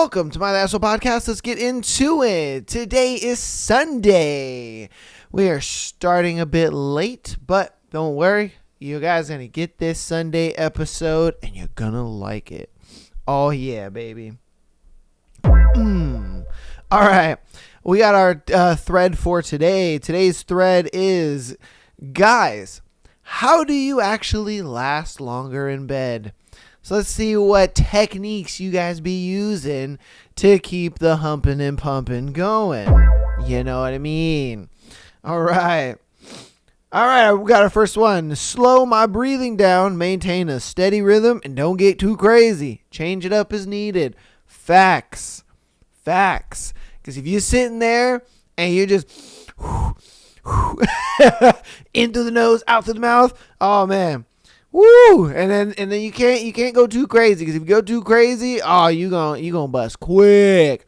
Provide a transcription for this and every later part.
Welcome to my Asshole Podcast. Let's get into it. Today is Sunday. We are starting a bit late, but don't worry. You guys are going to get this Sunday episode, and you're going to like it. Oh, yeah, baby. All right. We got our thread for today. Today's thread is, guys, how do you actually last longer in bed? So let's see what techniques you guys be using to keep the humping and pumping going. You know what I mean? All right. We got our first one. Slow my breathing down, maintain a steady rhythm, and don't get too crazy. Change it up as needed. Facts. Because if you're sitting there and you're just into the nose, out to the mouth, oh man. Woo! And then you can't go too crazy, because if you go too crazy, oh, you gonna bust quick.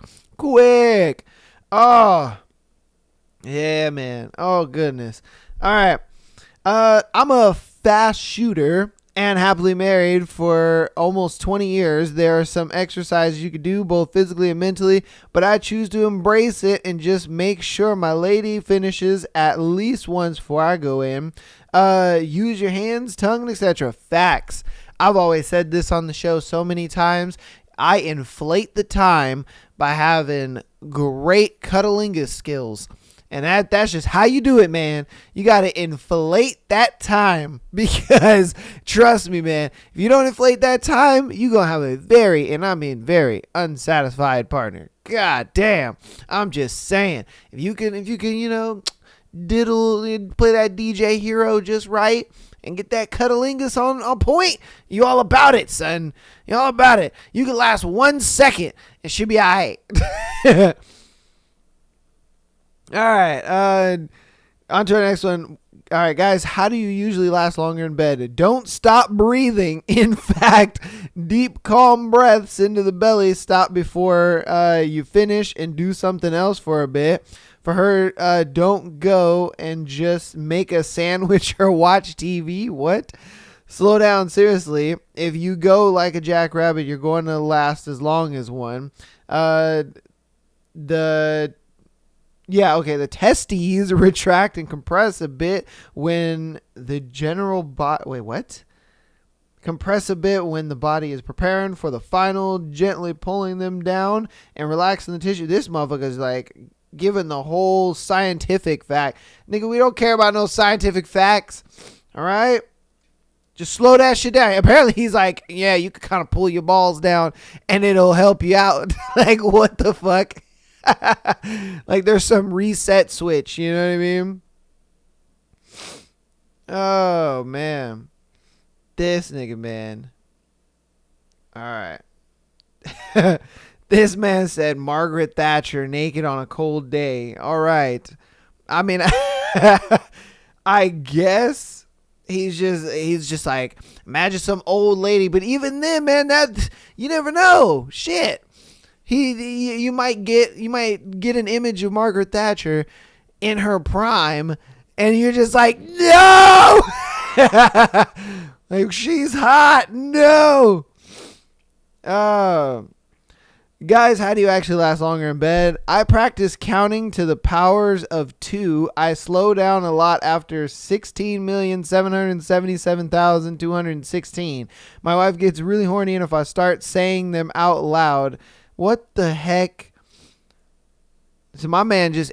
Oh, yeah, man. Oh goodness. All right. I'm a fast shooter and happily married for almost 20 years. There are some exercises you could do both physically and mentally, but I choose to embrace it and just make sure my lady finishes at least once before I go in. Use your hands, tongue, etc. Facts. I've always said this on the show so many times. I inflate the time by having great cunnilingus skills. And that's just how you do it, man. You got to inflate that time, because trust me, man, if you don't inflate that time, you're going to have a very, and I mean very, unsatisfied partner. God damn. I'm just saying. If you can, diddle, play that DJ Hero just right and get that cunnilingus on point, you all about it, son. You all about it. You can last 1 second and should be all right. All right, on to our next one. All right, guys, how do you usually last longer in bed? Don't stop breathing. In fact, deep, calm breaths into the belly. Stop before you finish and do something else for a bit. For her, don't go and just make a sandwich or watch TV. What? Slow down, seriously. If you go like a jackrabbit, you're going to last as long as one. The testes retract and compress a bit when the general body... Wait, what? Compress a bit when the body is preparing for the final, gently pulling them down and relaxing the tissue. This motherfucker's like giving the whole scientific fact. Nigga, we don't care about no scientific facts. All right? Just slow that shit down. Apparently he's like, yeah, you can kind of pull your balls down and it'll help you out. Like, what the fuck? Like there's some reset switch, you know what I mean? Oh man, this nigga, man. All right. This man said Margaret Thatcher naked on a cold day. All right. I mean, I guess he's just like, imagine some old lady, but even then, man, that you never know. Shit. You might get an image of Margaret Thatcher in her prime, and you're just like, no, like she's hot, no. Guys, how do you actually last longer in bed? I practice counting to the powers of 2. I slow down a lot after 16,777,216. My wife gets really horny, and if I start saying them out loud. What the heck? So my man just,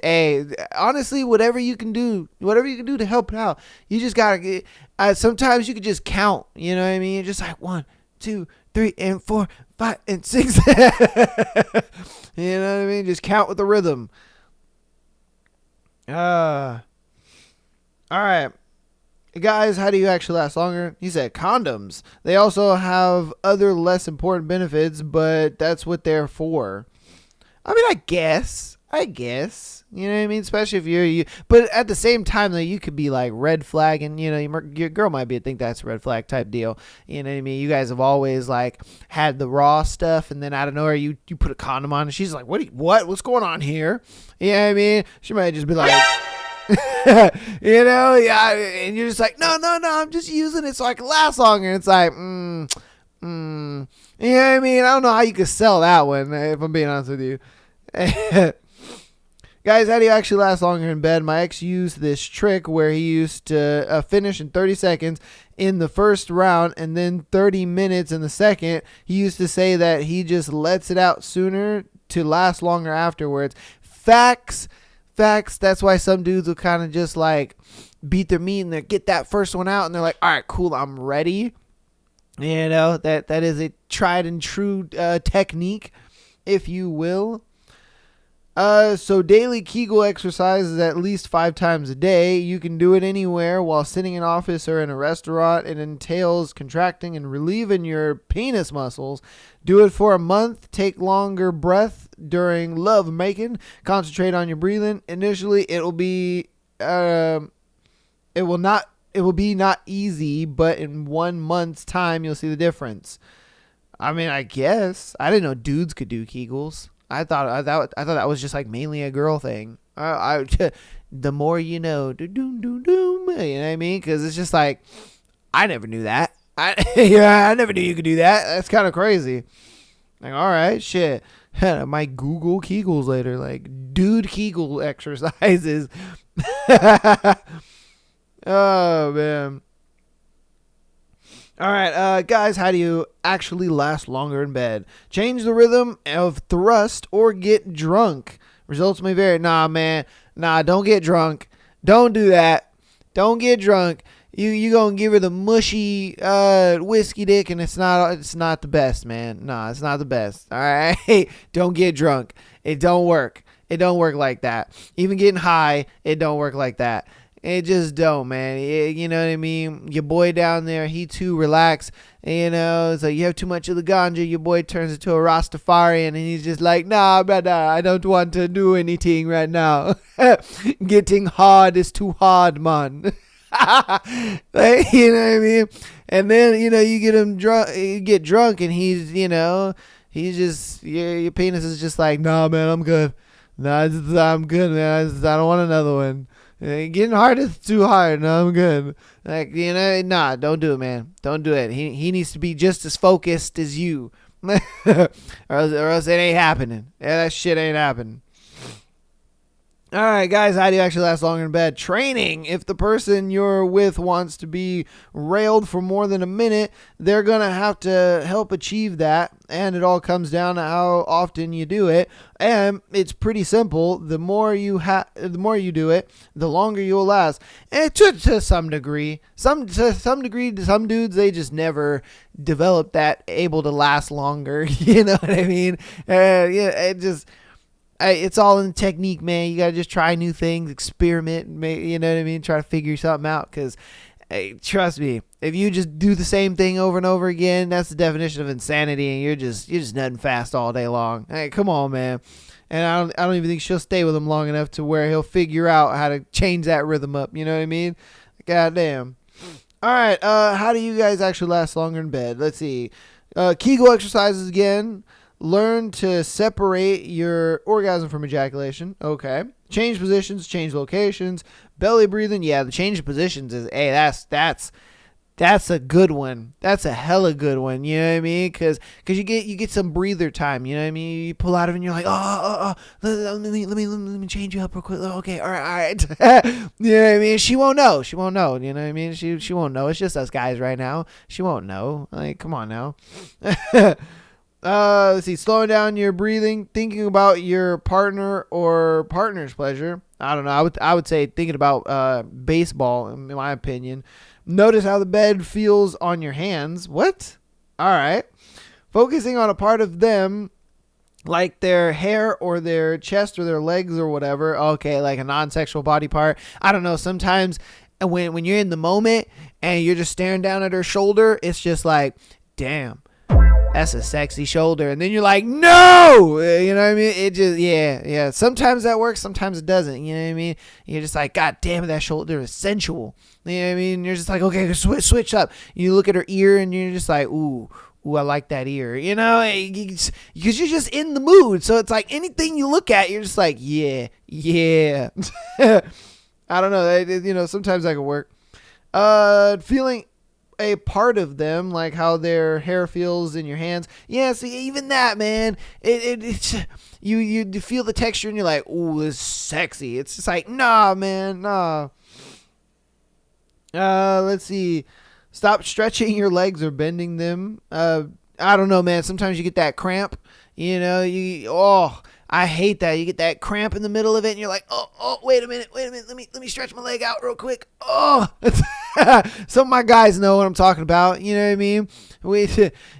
honestly, whatever you can do to help it out. You just gotta get, sometimes you could just count, you know what I mean? You're just like 1, 2, 3, and 4, 5, and 6. You know what I mean? Just count with the rhythm. All right. Guys, how do you actually last longer? He said condoms. They also have other less important benefits, but that's what they're for. I mean, I guess. You know what I mean? Especially if you're... But at the same time, though, you could be like red flagging. You know, your girl might think that's a red flag type deal. You know what I mean? You guys have always like had the raw stuff, and then out of nowhere, you put a condom on, and she's like, what's going on here? You know what I mean? She might just be like... You know, yeah, and you're just like, no, I'm just using it so I can last longer. And it's like, You know what I mean? I don't know how you could sell that one, if I'm being honest with you. Guys, how do you actually last longer in bed? My ex used this trick where he used to finish in 30 seconds in the first round and then 30 minutes in the second. He used to say that he just lets it out sooner to last longer afterwards. Facts. That's why some dudes will kind of just like beat their meat and they get that first one out and they're like, all right, cool, I'm ready. You know, that is a tried and true technique, if you will. So daily Kegel exercises at least 5 times a day. You can do it anywhere while sitting in office or in a restaurant. It entails contracting and relieving your penis muscles. Do it for a month. Take longer breath during love making. Concentrate on your breathing. Initially, it will be not easy, but in 1 month's time, you'll see the difference. I mean, I guess I didn't know dudes could do Kegels. I thought that was just like mainly a girl thing. The more you know, you know what I mean? Because it's just like I never knew that. I never knew you could do that. That's kind of crazy. Like, all right, shit. I might Google Kegels later, like dude Kegel exercises. Oh man. All right, guys, how do you actually last longer in bed? Change the rhythm of thrust or get drunk. Results may vary. Nah, man. Nah, don't get drunk. Don't do that. Don't get drunk. You gonna give her the mushy whiskey dick, and it's not the best, man. Nah, it's not the best. All right, don't get drunk. It don't work. It don't work like that. Even getting high, it don't work like that. It just don't, man. You know what I mean? Your boy down there, he too relaxed. You know, so you have too much of the ganja, your boy turns into a Rastafarian, and he's just like, nah, brother, I don't want to do anything right now. Getting hard is too hard, man. Like, you know what I mean? And then, you know, you get him drunk, you get drunk, and he's, you know, he's just, your penis is just like, nah, man, I'm good. Nah, I'm good, man. I don't want another one. Getting hard is too hard. No, I'm good. Like, you know, nah, don't do it, man. Don't do it. He needs to be just as focused as you. or else it ain't happening. Yeah, that shit ain't happening. All right, guys, how do you actually last longer in bed? Training. If the person you're with wants to be railed for more than a minute, they're going to have to help achieve that. And it all comes down to how often you do it. And it's pretty simple. The more you do it, the longer you'll last. And to some degree. Some dudes, they just never develop that able to last longer. You know what I mean? It's all in technique, man. You gotta just try new things, experiment, you know what I mean? Try to figure something out, because trust me, if you just do the same thing over and over again, that's the definition of insanity, and you're just nutting fast all day long. Hey, come on, man. And I don't even think she'll stay with him long enough to where he'll figure out how to change that rhythm up. You know what I mean? God damn. All right, how do you guys actually last longer in bed? Let's see. Kegel exercises again. Learn to separate your orgasm from ejaculation. Okay. Change positions, change locations. Belly breathing. Yeah, the change of positions is, hey, that's a good one. That's a hella good one. You know what I mean? Because you get some breather time. You know what I mean? You pull out of it and you're like, let me change you up real quick. Okay, all right. You know what I mean? She won't know. You know what I mean? She won't know. It's just us guys right now. She won't know. Like, come on now. Let's see. Slowing down your breathing, thinking about your partner or partner's pleasure. I don't know. I would say thinking about baseball, in my opinion. Notice how the bed feels on your hands. What? All right. Focusing on a part of them, like their hair or their chest or their legs or whatever. Okay, like a non-sexual body part. I don't know. Sometimes when you're in the moment and you're just staring down at her shoulder, it's just like, damn. That's a sexy shoulder. And then you're like, no! You know what I mean? It just, yeah. Sometimes that works. Sometimes it doesn't. You know what I mean? You're just like, God damn it, that shoulder is sensual. You know what I mean? You're just like, okay, switch up. You look at her ear and you're just like, ooh, I like that ear. You know? Because you're just in the mood. So it's like anything you look at, you're just like, yeah. I don't know. You know, sometimes that can work. Feeling a part of them, like how their hair feels in your hands. Yeah, see, even that, man, it's you feel the texture and you're like, ooh, this is sexy. It's just like, nah, man, nah. Let's see. Stop stretching your legs or bending them. I don't know, man. Sometimes you get that cramp. I hate that. You get that cramp in the middle of it, and you're like, oh, wait a minute. Let me stretch my leg out real quick. Oh, some of my guys know what I'm talking about. You know what I mean?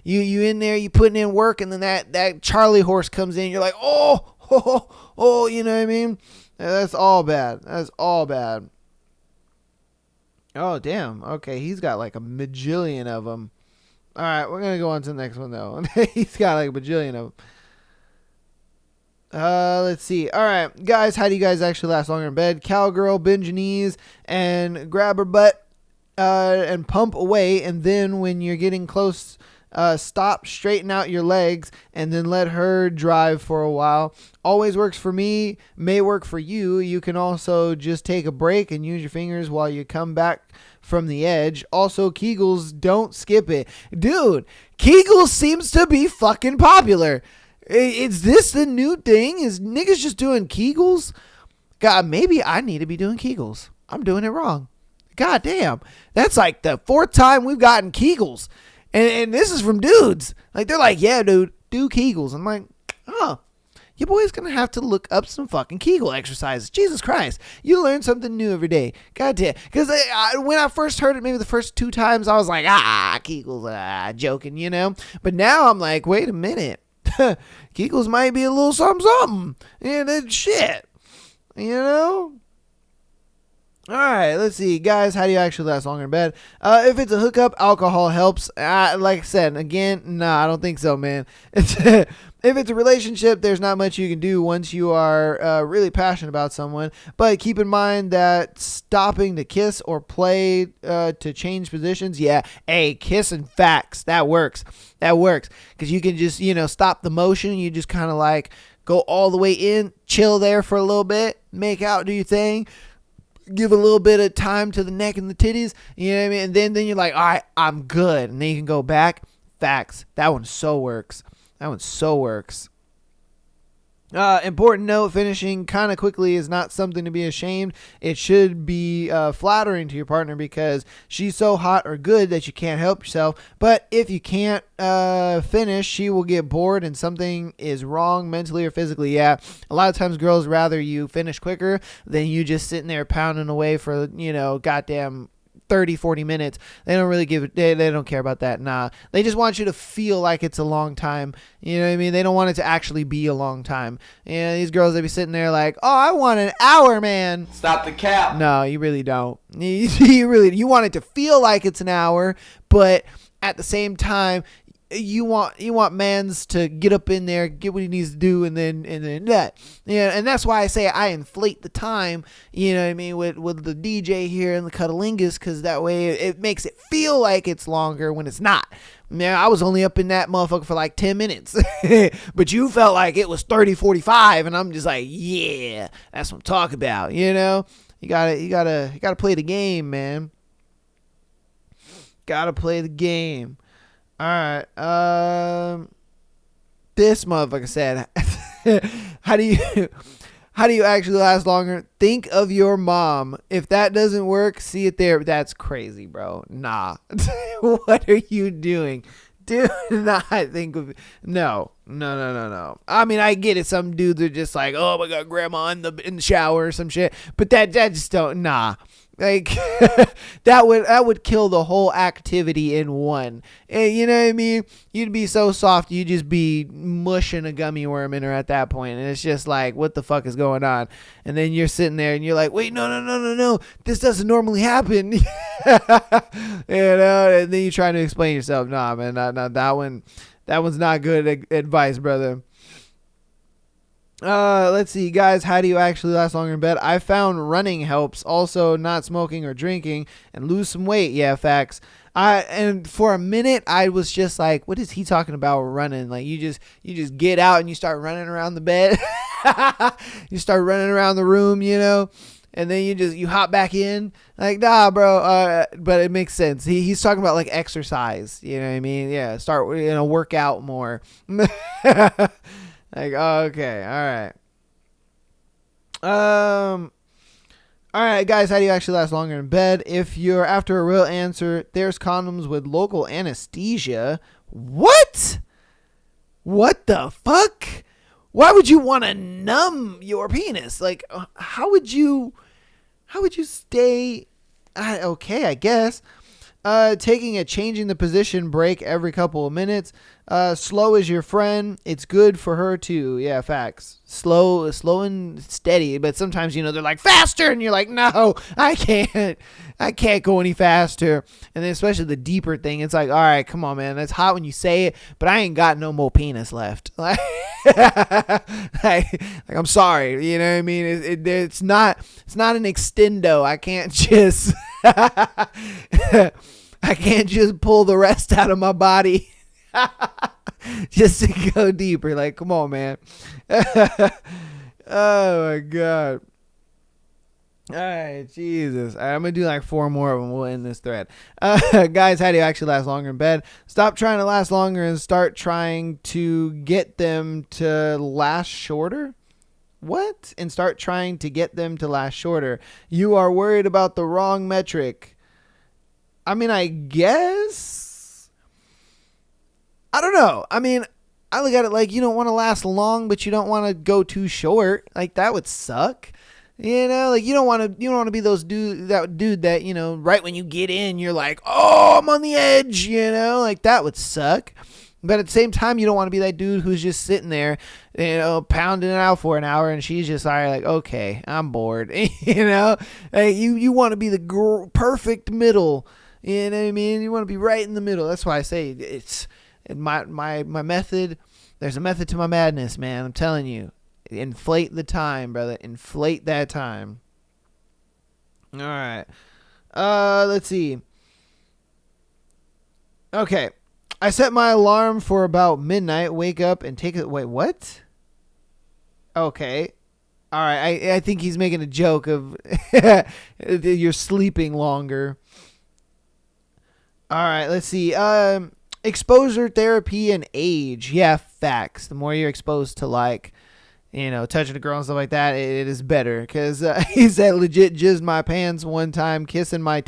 You in there, you putting in work, and then that Charlie horse comes in. You're like, oh, you know what I mean? That's all bad. That's all bad. Oh, damn. Okay, he's got like a bajillion of them. All right, we're gonna go on to the next one though. He's got like a bajillion of them. Let's see. All right, guys, how do you guys actually last longer in bed? Cowgirl, bend your knees and grab her butt, and pump away. And then when you're getting close, stop, straighten out your legs, and then let her drive for a while. Always works for me. May work for you. You can also just take a break and use your fingers while you come back from the edge. Also, Kegels, don't skip it. Dude, Kegels seems to be fucking popular. Is this the new thing? Is niggas just doing Kegels? God, maybe I need to be doing Kegels. I'm doing it wrong. God damn. That's like the 4th time we've gotten Kegels. And this is from dudes. Like, they're like, yeah, dude, do Kegels. I'm like, oh, your boy's going to have to look up some fucking Kegel exercises. Jesus Christ. You learn something new every day. God damn. Because when I first heard it, maybe the first 2 times, I was like, Kegels, joking, you know. But now I'm like, wait a minute. Kegels might be a little something. And it's shit. You know? All right, let's see. Guys, how do you actually last longer in bed? If it's a hookup, alcohol helps. Like I said, again, nah, I don't think so, man. If it's a relationship, there's not much you can do once you are really passionate about someone. But keep in mind that stopping to kiss or play to change positions, yeah, hey, kissing facts, that works. That works. Because you can just, stop the motion. You just kind of like go all the way in, chill there for a little bit, make out, do your thing. Give a little bit of time to the neck and the titties, you know what I mean? And then you're like, all right, I'm good. And then you can go back. Facts. That one so works. Important note, finishing kind of quickly is not something to be ashamed. It should be flattering to your partner because she's so hot or good that you can't help yourself. But if you can't finish, she will get bored and something is wrong mentally or physically. Yeah, a lot of times girls rather you finish quicker than you just sitting there pounding away for, goddamn 30-40 minutes. They don't really they don't care about that. Nah, they just want you to feel like it's a long time. You know what I mean? They don't want it to actually be a long time. These girls, they be sitting there like, oh, I want an hour, man. Stop the cap. No, you really don't. You want it to feel like it's an hour, but at the same time, you want mans to get up in there, get what he needs to do, and then that. Yeah, and that's why I say I inflate the time, you know what I mean, with the DJ here and the Cuddlingus, because that way it makes it feel like it's longer when it's not. Man, I was only up in that motherfucker for like 10 minutes, but you felt like it was 30, 45, and I'm just like, yeah, that's what I'm talking about, You gotta play the game, man. Gotta play the game. All right. This motherfucker said, how do you actually last longer? Think of your mom. If that doesn't work, see it there. That's crazy, bro. Nah. What are you doing? Do not think of it. No. I mean, I get it. Some dudes are just like, oh my god, grandma in the shower or some shit. But that just don't. Nah. Like that would kill the whole activity in one. You know what I mean? You'd be so soft, you'd just be mushing a gummy worm in her at that point, and it's just like, what the fuck is going on? And then you're sitting there and you're like, wait, no, this doesn't normally happen. And then you try to explain yourself. Nah, man, not that one. That one's not good advice, brother. Let's see, guys, how do you actually last longer in bed? I found running helps, also not smoking or drinking, and lose some weight. Yeah, facts. And for a minute I was just like, what is he talking about running? Like you just get out and you start running around the bed. You start running around the room, and then you hop back in. Like, nah, bro. But it makes sense. He's talking about like exercise. You know what I mean? Yeah, start work out more. Like, okay, all right. All right, guys, how do you actually last longer in bed? If you're after a real answer, there's condoms with local anesthesia. What? What the fuck? Why would you want to numb your penis? Like, how would you stay? Okay, I guess. Changing the position break every couple of minutes. Slow is your friend. It's good for her too. Yeah, facts. Slow and steady. But sometimes, they're like faster, and you're like, no, I can't go any faster. And then especially the deeper thing, it's like, all right, come on, man. That's hot when you say it, but I ain't got no more penis left. Like, I'm sorry. You know what I mean? It's not an extendo. I can't just. I can't just pull the rest out of my body just to go deeper. Like, come on, man. Oh, my God. All right, Jesus. All right, I'm going to do like 4 more of them. We'll end this thread. Guys, how do you actually last longer in bed? Stop trying to last longer and start trying to get them to last shorter. What? And start trying to get them to last shorter. You are worried about the wrong metric. I mean, I guess. I don't know. I mean, I look at it like you don't want to last long, but you don't want to go too short. Like, that would suck. Like you don't want to be that dude that, right when you get in, you're like, oh, I'm on the edge, like that would suck. But at the same time, you don't want to be that dude who's just sitting there, pounding it out for an hour, and she's just like, okay, I'm bored. Like you want to be the perfect middle. You know what I mean? You want to be right in the middle. That's why I say it's my method. There's a method to my madness, man. I'm telling you. Inflate the time, brother. Inflate that time. All right. Let's see. Okay. I set my alarm for about midnight. Wake up and take it. Wait, what? Okay. All right. I think he's making a joke of you're sleeping longer. All right, let's see. Exposure therapy and age. Yeah, facts. The more you're exposed to touching a girl and stuff like that, it is better. Because he said legit jizzed my pants one time kissing my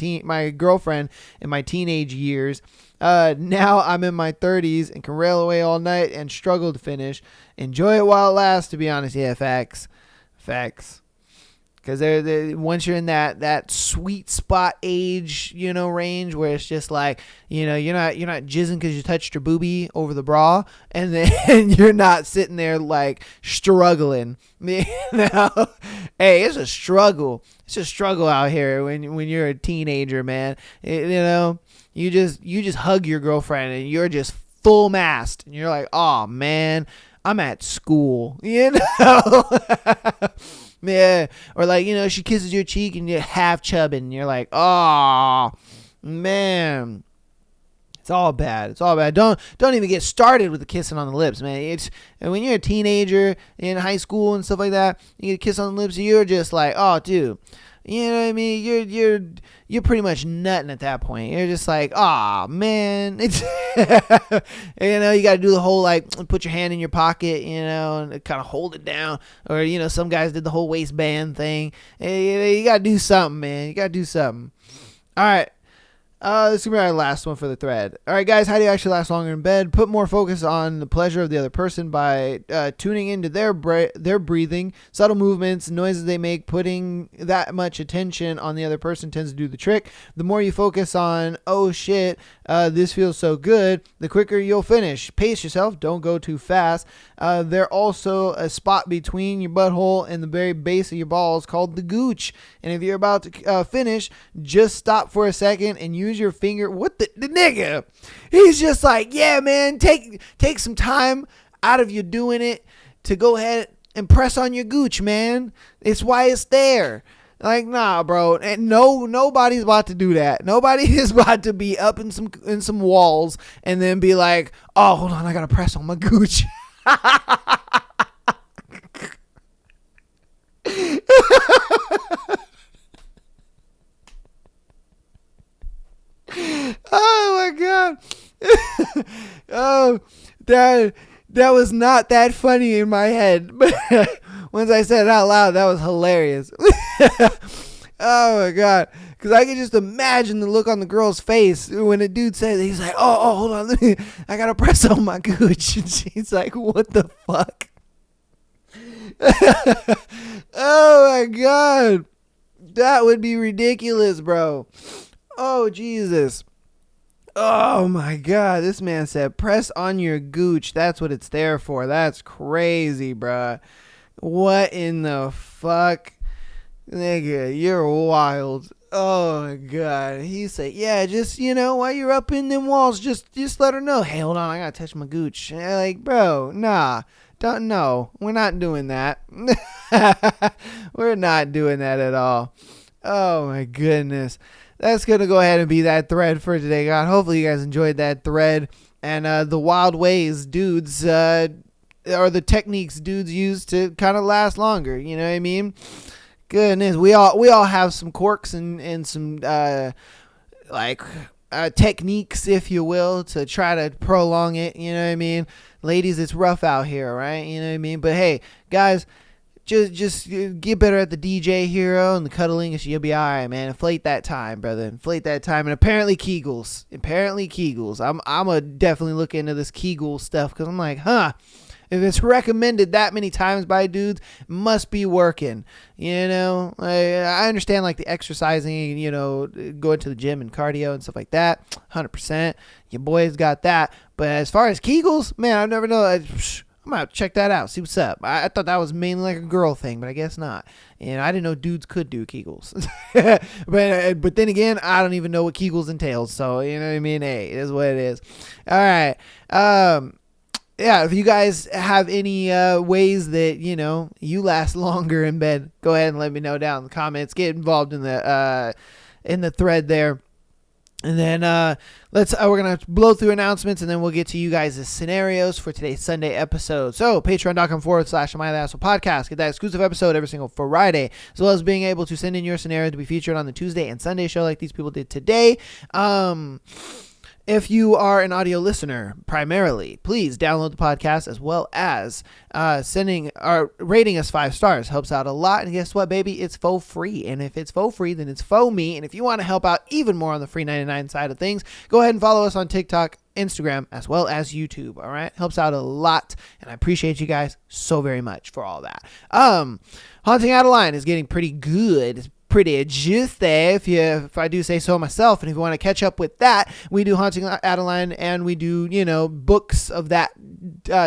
girlfriend in my teenage years. Now I'm in my 30s and can rail away all night and struggle to finish. Enjoy it while it lasts, to be honest. Yeah, facts. Because once you're in that sweet spot age, range where it's just like, you're not jizzing because you touched your boobie over the bra, and then you're not sitting there like struggling. Hey, it's a struggle. It's a struggle out here when you're a teenager, man. You just hug your girlfriend and you're just full mast, and you're like, oh man, I'm at school, Yeah, or she kisses your cheek and you're half chubbing and you're like, oh man, it's all bad. Don't even get started with the kissing on the lips, man. And when you're a teenager in high school and stuff like that, you get a kiss on the lips, you're just like, oh dude, you know what I mean? You're pretty much nutting at that point. You're just like, oh man, it's you got to do the whole put your hand in your pocket, and kind of hold it down, or some guys did the whole waistband thing. You got to do something, man. You got to do something. All right. This is going to be our last one for the thread. All right, guys, how do you actually last longer in bed? Put more focus on the pleasure of the other person by tuning into their breathing, subtle movements, noises they make. Putting that much attention on the other person tends to do the trick. The more you focus on, oh shit, this feels so good, the quicker you'll finish. Pace yourself. Don't go too fast. There's also a spot between your butthole and the very base of your balls called the gooch. And if you're about to finish, just stop for a second and use your finger. What the nigga? He's just like, yeah, man, take some time out of you doing it to go ahead and press on your gooch, man. It's why it's there. Like, nah, bro. And nobody's about to do that. Nobody is about to be up in some walls and then be like, oh, hold on, I gotta press on my gooch. that was not that funny in my head, but once I said it out loud, that was hilarious. Oh my god, because I can just imagine the look on the girl's face when a dude says, he's like, oh, hold on, I gotta press on my gooch, and she's like, what the fuck? Oh my god, that would be ridiculous, bro. Oh Jesus. Oh my god, this man said press on your gooch. That's what it's there for. That's crazy, bruh. What in the fuck? Nigga, you're wild. Oh my god. He said, yeah, just, while you're up in them walls, just let her know. Hey, hold on, I gotta touch my gooch. Like, bro, nah. Don't know. We're not doing that. We're not doing that at all. Oh my goodness. That's going to go ahead and be that thread for today, God. Hopefully you guys enjoyed that thread. And the wild ways dudes, or the techniques dudes use to kind of last longer. You know what I mean? Goodness. We all have some quirks and some, techniques, if you will, to try to prolong it. You know what I mean? Ladies, it's rough out here, right? You know what I mean? But hey, guys, just get better at the DJ hero and the cuddling, and you'll be all right, man. Inflate that time, brother. Inflate that time. And apparently Kegels. I'm gonna definitely look into this Kegel stuff, because I'm like, if it's recommended that many times by dudes, it must be working. I understand like the exercising, going to the gym and cardio and stuff like that. 100%. Your boy's got that. But as far as Kegels, man, I never know. I'm going to check that out. See what's up. I thought that was mainly like a girl thing, but I guess not. And I didn't know dudes could do Kegels. but then again, I don't even know what Kegels entails. So, you know what I mean? Hey, it is what it is. All right. Yeah, if you guys have any ways that, you last longer in bed, go ahead and let me know down in the comments. Get involved in the thread there. And then we're going to blow through announcements, and then we'll get to you guys' scenarios for today's Sunday episode. So patreon.com/MyLastPodcast. Podcast. Get that exclusive episode every single Friday, as well as being able to send in your scenario to be featured on the Tuesday and Sunday show like these people did today. If you are an audio listener, primarily, please download the podcast, as well as sending or rating us 5 stars. Helps out a lot. And guess what, baby? It's faux free. And if it's faux free, then it's faux me. And if you want to help out even more on the free 99 side of things, go ahead and follow us on TikTok, Instagram, as well as YouTube. All right. Helps out a lot. And I appreciate you guys so very much for all that. Haunting Adeline is getting pretty good. It's pretty juicy, if I do say so myself. And if you want to catch up with that, we do Haunting Adeline, and we do, books of that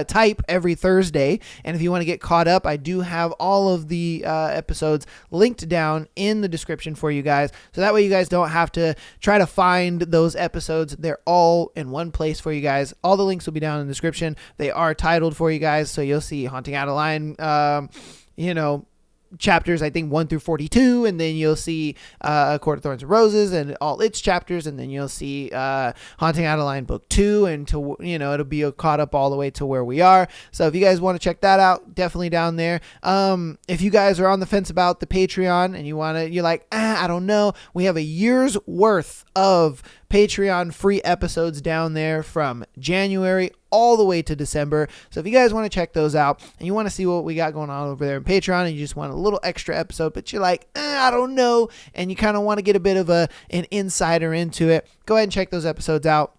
type every Thursday. And if you want to get caught up, I do have all of the episodes linked down in the description for you guys. So that way you guys don't have to try to find those episodes. They're all in one place for you guys. All the links will be down in the description. They are titled for you guys. So you'll see Haunting Adeline, chapters, I think 1 through 42, and then you'll see Court of Thorns and Roses and all its chapters, and then you'll see Haunting Adeline book 2, and it'll be caught up all the way to where we are. So if you guys want to check that out, definitely down there. If you guys are on the fence about the Patreon and you're like, I don't know, we have a year's worth of Patreon free episodes down there from January all the way to December. So if you guys want to check those out and you want to see what we got going on over there in Patreon, and you just want a little extra episode, but you're like, I don't know, and you kind of want to get a bit of an insider into it, go ahead and check those episodes out.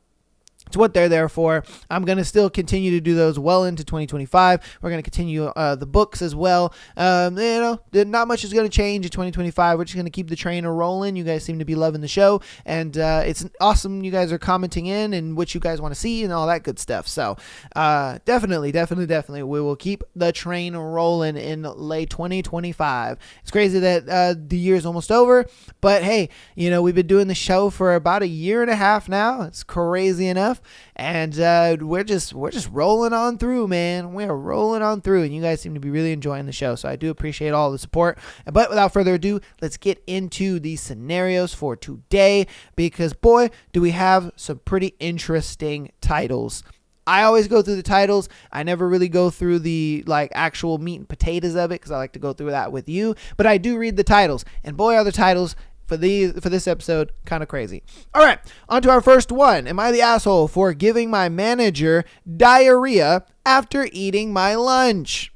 It's what they're there for. I'm going to still continue to do those well into 2025. We're going to continue the books as well. Not much is going to change in 2025. We're just going to keep the train rolling. You guys seem to be loving the show, and it's awesome. You guys are commenting in and what you guys want to see and all that good stuff. So definitely, we will keep the train rolling in late 2025. It's crazy that the year is almost over, but hey, we've been doing the show for about a year and a half now. It's crazy enough. And we're just rolling on through, man. We're rolling on through, and you guys seem to be really enjoying the show, so I do appreciate all the support. But without further ado, let's get into the scenarios for today, because boy, do we have some pretty interesting titles. I always go through the titles. I never really go through the actual meat and potatoes of it, because I like to go through that with you. But I do read the titles, and boy, are the titles for this episode, kind of crazy. All right, on to our first one. Am I the asshole for giving my manager diarrhea after eating my lunch?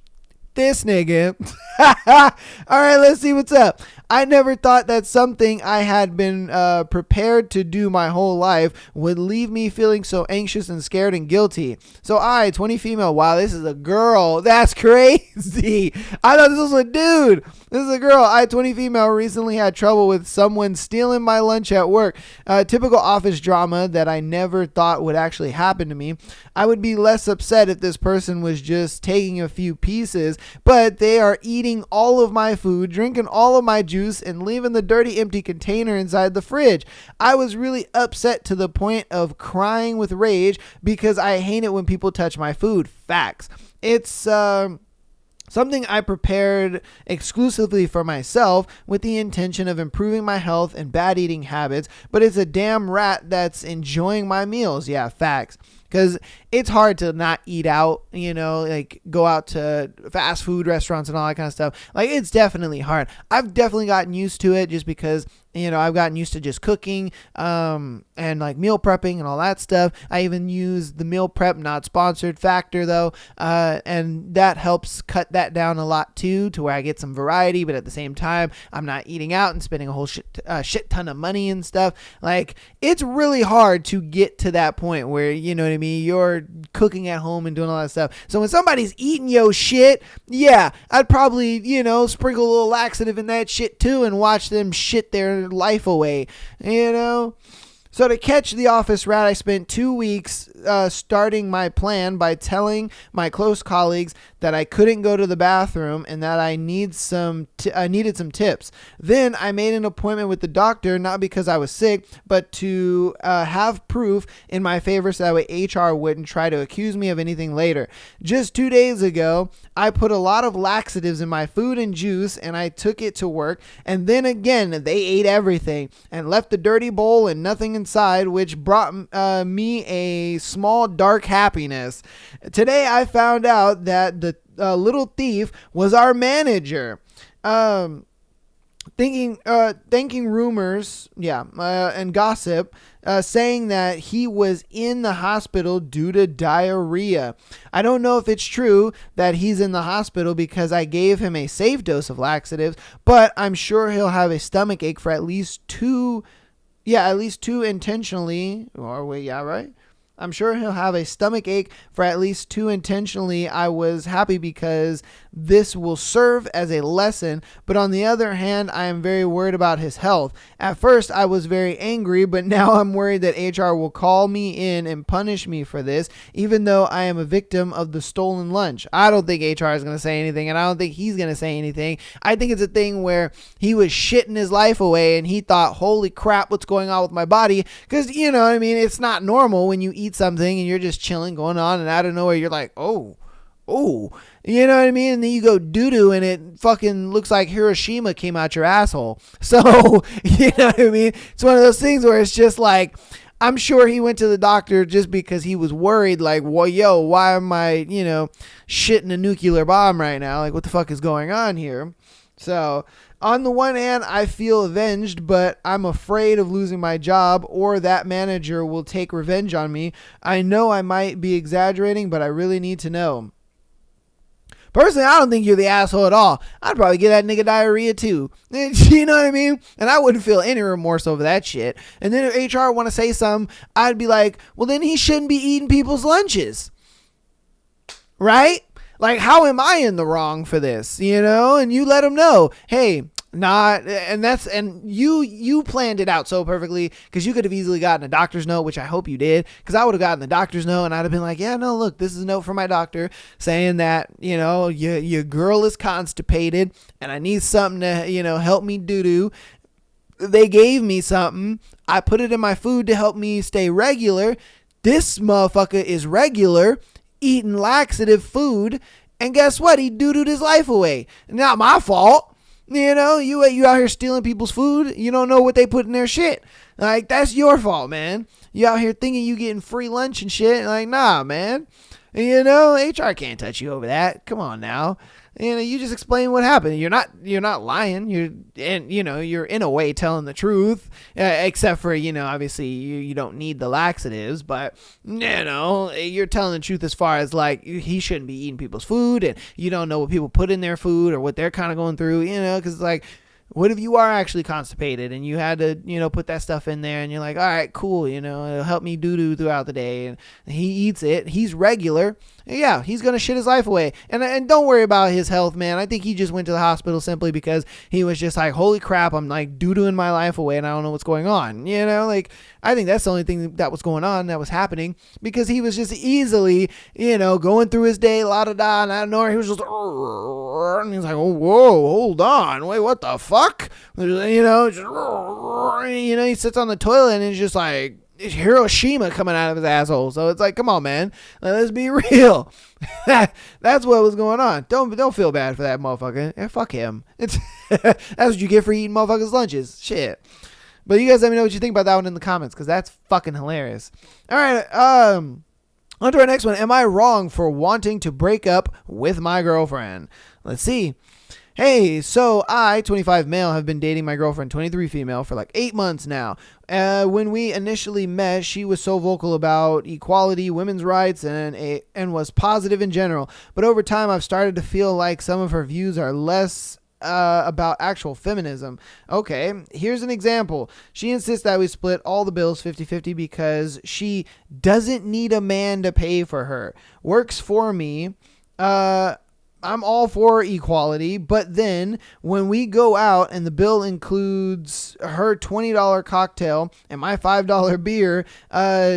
This nigga. All right, let's see what's up. I never thought that something I had been prepared to do my whole life would leave me feeling so anxious and scared and guilty. So I, 20 female, wow, this is a girl. That's crazy. I thought this was a dude. This is a girl. I, 20 female, recently had trouble with someone stealing my lunch at work. Typical office drama that I never thought would actually happen to me. I would be less upset if this person was just taking a few pieces, but they are eating all of my food, drinking all of my juice, and leaving the dirty empty container inside the fridge. I was really upset to the point of crying with rage because I hate it when people touch my food. Facts. It's something I prepared exclusively for myself with the intention of improving my health and bad eating habits, but it's a damn rat that's enjoying my meals. Yeah, facts. Because it's hard to not eat out, like go out to fast food restaurants and all that kind of stuff. Like, it's definitely hard. I've definitely gotten used to it just because, I've gotten used to just cooking and like meal prepping and all that stuff. I even use the meal prep, not sponsored, Factor though. And that helps cut that down a lot too, to where I get some variety, but at the same time, I'm not eating out and spending a whole shit ton of money and stuff. Like, it's really hard to get to that point where, you're cooking at home and doing all that stuff. So when somebody's eating your shit, yeah, I'd probably, sprinkle a little laxative in that shit too and watch them shit their life away, So to catch the office rat, I spent 2 weeks starting my plan by telling my close colleagues that I couldn't go to the bathroom and that I needed some tips. Then I made an appointment with the doctor, not because I was sick, but to have proof in my favor so that way HR wouldn't try to accuse me of anything later. Just 2 days ago, I put a lot of laxatives in my food and juice and I took it to work. And then again, they ate everything and left the dirty bowl and nothing inside, which brought me a small dark happiness. Today I found out that the little thief was our manager. Thanking rumors, and gossip, saying that he was in the hospital due to diarrhea. I don't know if it's true that he's in the hospital because I gave him a safe dose of laxatives, but I'm sure he'll have a stomach ache for at least two intentionally. Right? I'm sure he'll have a stomach ache for at least 2 intentionally. I was happy because this will serve as a lesson, but on the other hand, I am very worried about his health. At first, I was very angry, but now I'm worried that HR will call me in and punish me for this, even though I am a victim of the stolen lunch. I don't think HR is going to say anything, and I don't think he's going to say anything. I think it's a thing where he was shitting his life away, and he thought, holy crap, what's going on with my body? Because, it's not normal when you eat something and you're just chilling, going on, and out of nowhere, you're like, oh, you know what I mean? And then you go doo-doo and it fucking looks like Hiroshima came out your asshole. So, you know what I mean? It's one of those things where it's just like, I'm sure he went to the doctor just because he was worried, like, well, why am I, shitting a nuclear bomb right now? Like, what the fuck is going on here? So, on the one hand, I feel avenged, but I'm afraid of losing my job or that manager will take revenge on me. I know I might be exaggerating, but I really need to know. Personally, I don't think you're the asshole at all. I'd probably get that nigga diarrhea too. You know what I mean? And I wouldn't feel any remorse over that shit. And then if HR want to say something, I'd be like, well, then he shouldn't be eating people's lunches. Right? Like, how am I in the wrong for this? And you let him know, hey, and you planned it out so perfectly, because you could have easily gotten a doctor's note, which I hope you did, because I would have gotten the doctor's note and I'd have been like, yeah, no, look, this is a note from my doctor saying that, your girl is constipated and I need something to, help me doo-doo. They gave me something. I put it in my food to help me stay regular. This motherfucker is regular, eating laxative food, and guess what? He doo-dooed his life away. Not my fault. You out here stealing people's food. You don't know what they put in their shit. Like, that's your fault, man. You out here thinking you getting free lunch and shit. Like, nah, man. You know, HR can't touch you over that. Come on now. You just explain what happened. You're not lying. You're in a way telling the truth, except for, obviously you don't need the laxatives, but you're telling the truth as far as like he shouldn't be eating people's food, and you don't know what people put in their food or what they're kind of going through, because like, what if you are actually constipated and you had to, put that stuff in there and you're like, all right, cool, it'll help me doo-doo throughout the day. And he eats it. He's regular. Yeah, he's going to shit his life away. And don't worry about his health, man. I think he just went to the hospital simply because he was just like, holy crap, I'm like doo-dooing my life away and I don't know what's going on. Like, I think that's the only thing that was going on, that was happening, because he was just easily, going through his day, la-da-da, and out of nowhere, he was just, and he's like, oh, whoa, hold on, wait, what the fuck? He sits on the toilet and it's just like Hiroshima coming out of his asshole. So it's like, come on, man, let's be real. That's what was going on. Don't feel bad for that motherfucker. Yeah, fuck him. That's what you get for eating motherfuckers' lunches. Shit. But you guys let me know what you think about that one in the comments, because that's fucking hilarious. All right, on to our next one. Am I wrong for wanting to break up with my girlfriend? Let's see. Hey, so I, 25 male, have been dating my girlfriend, 23 female, for like 8 months now. When we initially met, she was so vocal about equality, women's rights, and was positive in general. But over time, I've started to feel like some of her views are less about actual feminism. Okay, here's an example. She insists that we split all the bills 50-50 because she doesn't need a man to pay for her. Works for me. I'm all for equality, but then when we go out and the bill includes her $20 cocktail and my $5 beer,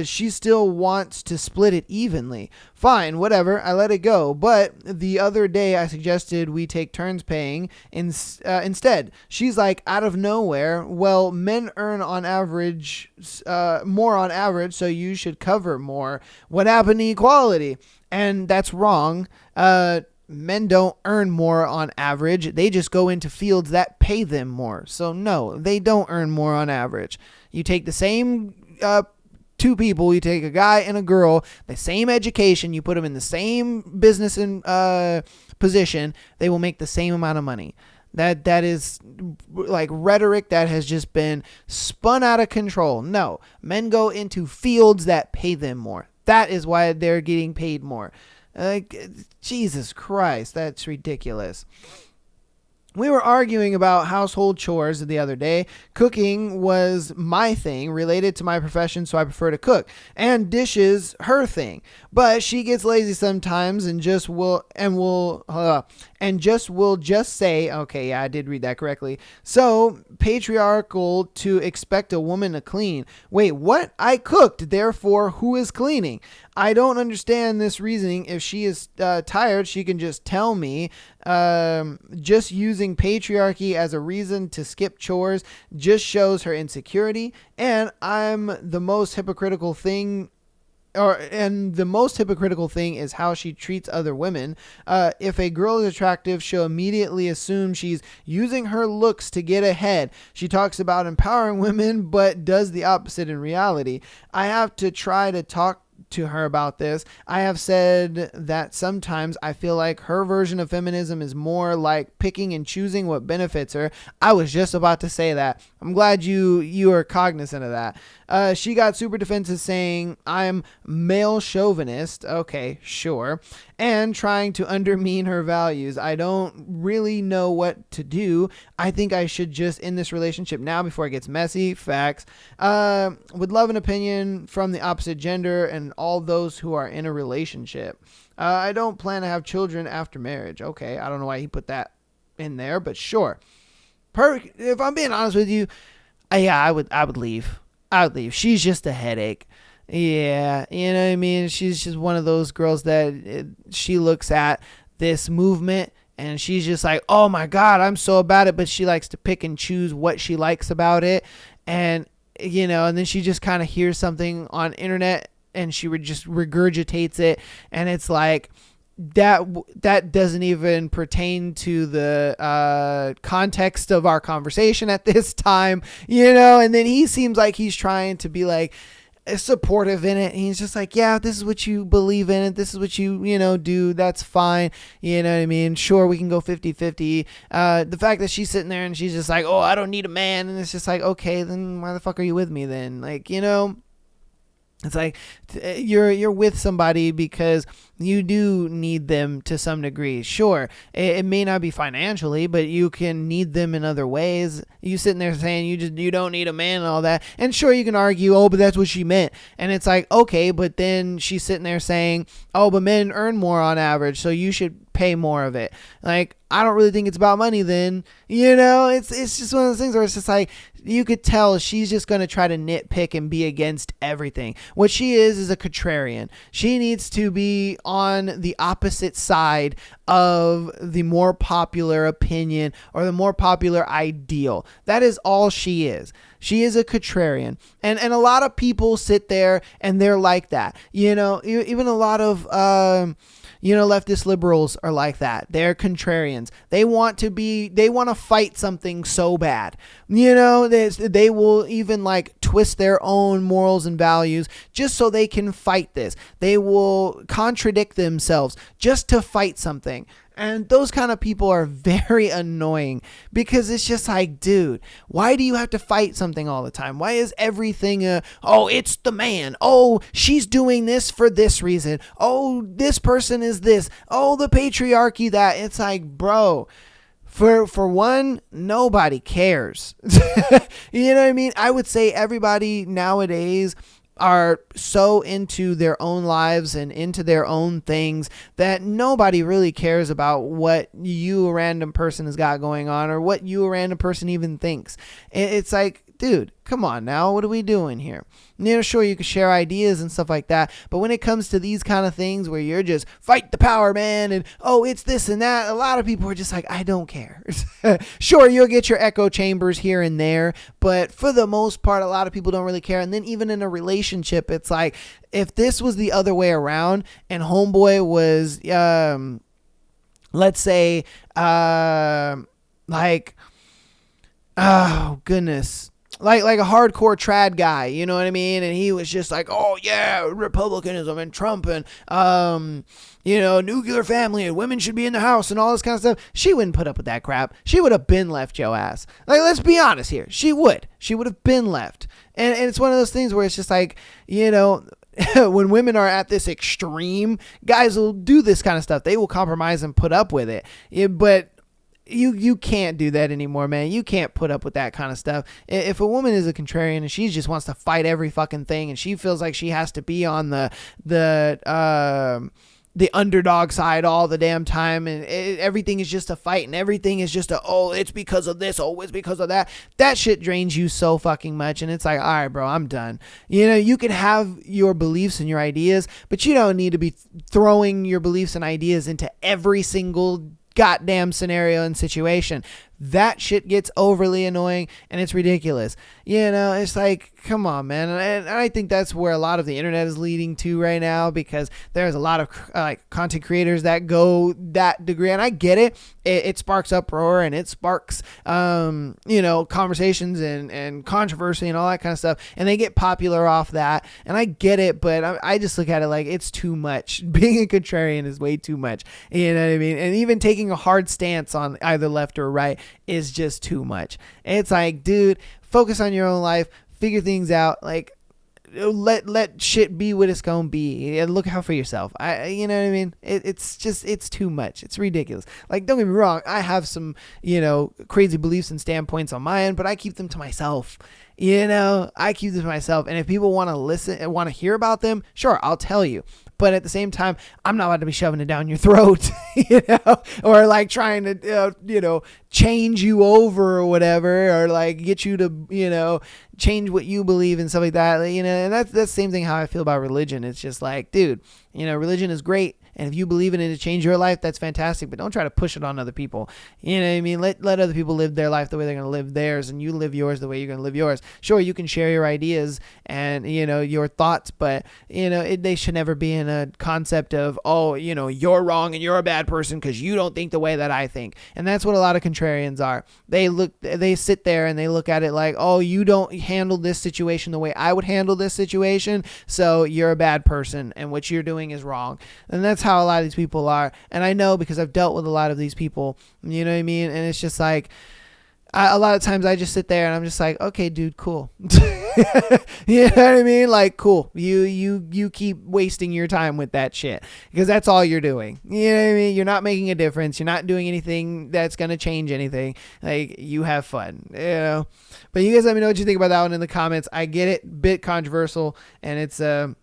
she still wants to split it evenly. Fine, whatever, I let it go. But the other day I suggested we take turns paying instead. She's like, out of nowhere, well, men earn on average more on average, so you should cover more. What happened to equality? And that's wrong. Men don't earn more on average. They just go into fields that pay them more. So no, they don't earn more on average. You take the same two people, you take a guy and a girl, the same education, you put them in the same business and position, they will make the same amount of money. That is like rhetoric that has just been spun out of control. No, men go into fields that pay them more. That is why they're getting paid more. Jesus Christ, that's ridiculous. We were arguing about household chores the other day. Cooking was my thing related to my profession, so I prefer to cook. And dishes, her thing. But she gets lazy sometimes and will just say, okay, yeah, I did read that correctly. So patriarchal to expect a woman to clean. Wait, what? I cooked, therefore who is cleaning? I don't understand this reasoning. If she is tired, she can just tell me. Just using patriarchy as a reason to skip chores just shows her insecurity. And the most hypocritical thing is how she treats other women. If a girl is attractive, she'll immediately assume she's using her looks to get ahead. She talks about empowering women, but does the opposite in reality. I have to try to talk to her about this. I have said that sometimes I feel like her version of feminism is more like picking and choosing what benefits her. I was just about to say that. I'm glad you are cognizant of that. She got super defensive saying I'm male chauvinist. Okay, sure. And trying to undermine her values. I don't really know what to do. I think I should just end this relationship now before it gets messy. Facts. Would love an opinion from the opposite gender and all those who are in a relationship. I don't plan to have children after marriage. Okay, I don't know why he put that in there, but sure. If I'm being honest with you, I would leave. I would leave. She's just a headache. Yeah, you know what I mean? She's just one of those girls that she looks at this movement and she's just like, oh my God, I'm so about it. But she likes to pick and choose what she likes about it. And, and then she just kind of hears something on internet and she just regurgitates it. And it's like, that doesn't even pertain to the context of our conversation at this time, and then he seems like he's trying to be like, supportive in it. He's just like, yeah, this is what you believe in it. This is what you do. That's fine. You know what I mean? Sure, we can go 50-50. The fact that she's sitting there and she's just like, oh, I don't need a man. And it's just like, okay, then why the fuck are you with me then? Like, it's like you're with somebody because you do need them to some degree. Sure, it may not be financially, but you can need them in other ways. You sitting there saying you don't need a man and all that. And sure, you can argue, oh, but that's what she meant. And it's like, okay, but then she's sitting there saying, oh, but men earn more on average, so you should pay more of it. Like, I don't really think it's about money then. It's just one of those things where it's just like, you could tell she's just going to try to nitpick and be against everything. What she is a contrarian. She needs to be on the opposite side of the more popular opinion or the more popular ideal. That is all she is. She is a contrarian. And a lot of people sit there and they're like that. Even a lot of leftist liberals are like that. They're contrarians. They want to fight something so bad. They will even like twist their own morals and values just so they can fight this. They will contradict themselves just to fight something. And those kind of people are very annoying because it's just like, dude, why do you have to fight something all the time? Why is everything it's the man. Oh, she's doing this for this reason. Oh, this person is this. Oh, the patriarchy that. It's like, bro, for one, nobody cares. You know what I mean? I would say everybody nowadays are so into their own lives and into their own things that nobody really cares about what you, a random person, has got going on or what you, a random person, even thinks. It's like, dude, come on now. What are we doing here? Sure, you can share ideas and stuff like that. But when it comes to these kind of things where you're just fight the power, man, and oh, it's this and that, a lot of people are just like, I don't care. Sure, you'll get your echo chambers here and there. But for the most part, a lot of people don't really care. And then even in a relationship, it's like, if this was the other way around and homeboy was, let's say, oh, goodness. Like a hardcore trad guy, you know what I mean? And he was just like, oh yeah, Republicanism and Trump and, nuclear family and women should be in the house and all this kind of stuff. She wouldn't put up with that crap. She would have been left your ass. Like, let's be honest here. She would have been left. And it's one of those things where it's just like, when women are at this extreme, guys will do this kind of stuff. They will compromise and put up with it. But you can't do that anymore, man. You can't put up with that kind of stuff. If a woman is a contrarian and she just wants to fight every fucking thing and she feels like she has to be on the underdog side all the damn time and everything is just a fight and everything is just it's because of this, it's because of that. That shit drains you so fucking much, and it's like, all right, bro, I'm done. You can have your beliefs and your ideas, but you don't need to be throwing your beliefs and ideas into every single goddamn scenario and situation. That shit gets overly annoying and it's ridiculous. It's like, come on, man. And I think that's where a lot of the internet is leading to right now, because there's a lot of content creators that go that degree. And I get it. It sparks uproar and it sparks, conversations and controversy and all that kind of stuff. And they get popular off that. And I get it, but I just look at it like it's too much. Being a contrarian is way too much. You know what I mean? And even taking a hard stance on either left or right is just too much. It's like, dude, focus on your own life, figure things out, like let shit be what it's gonna be and look out for yourself. You know what I mean? It's too much. It's ridiculous. Like, don't get me wrong, I have some, crazy beliefs and standpoints on my end, but I keep them to myself. I keep them to myself. And if people want to listen and want to hear about them, sure, I'll tell you. But at the same time, I'm not about to be shoving it down your throat, or like trying to, change you over or whatever, or like get you to, change what you believe and stuff like that. And that's the same thing how I feel about religion. It's just like, dude, religion is great. And if you believe in it to change your life, that's fantastic. But don't try to push it on other people. You know what I mean? Let other people live their life the way they're going to live theirs, and you live yours the way you're going to live yours. Sure, you can share your ideas and, your thoughts, but, they should never be in a concept of, oh, you're wrong and you're a bad person because you don't think the way that I think. And that's what a lot of contrarians are. They sit there and they look at it like, oh, you don't handle this situation the way I would handle this situation, so you're a bad person and what you're doing is wrong. And that's how a lot of these people are. And I know because I've dealt with a lot of these people, you know what I mean? And it's just like, a lot of times I just sit there and I'm just like, okay, dude, cool. You know what I mean? Like, cool. You keep wasting your time with that shit because that's all you're doing. You know what I mean? You're not making a difference. You're not doing anything that's going to change anything. Like, you have fun, But you guys let me know what you think about that one in the comments. I get it. Bit controversial, and it's a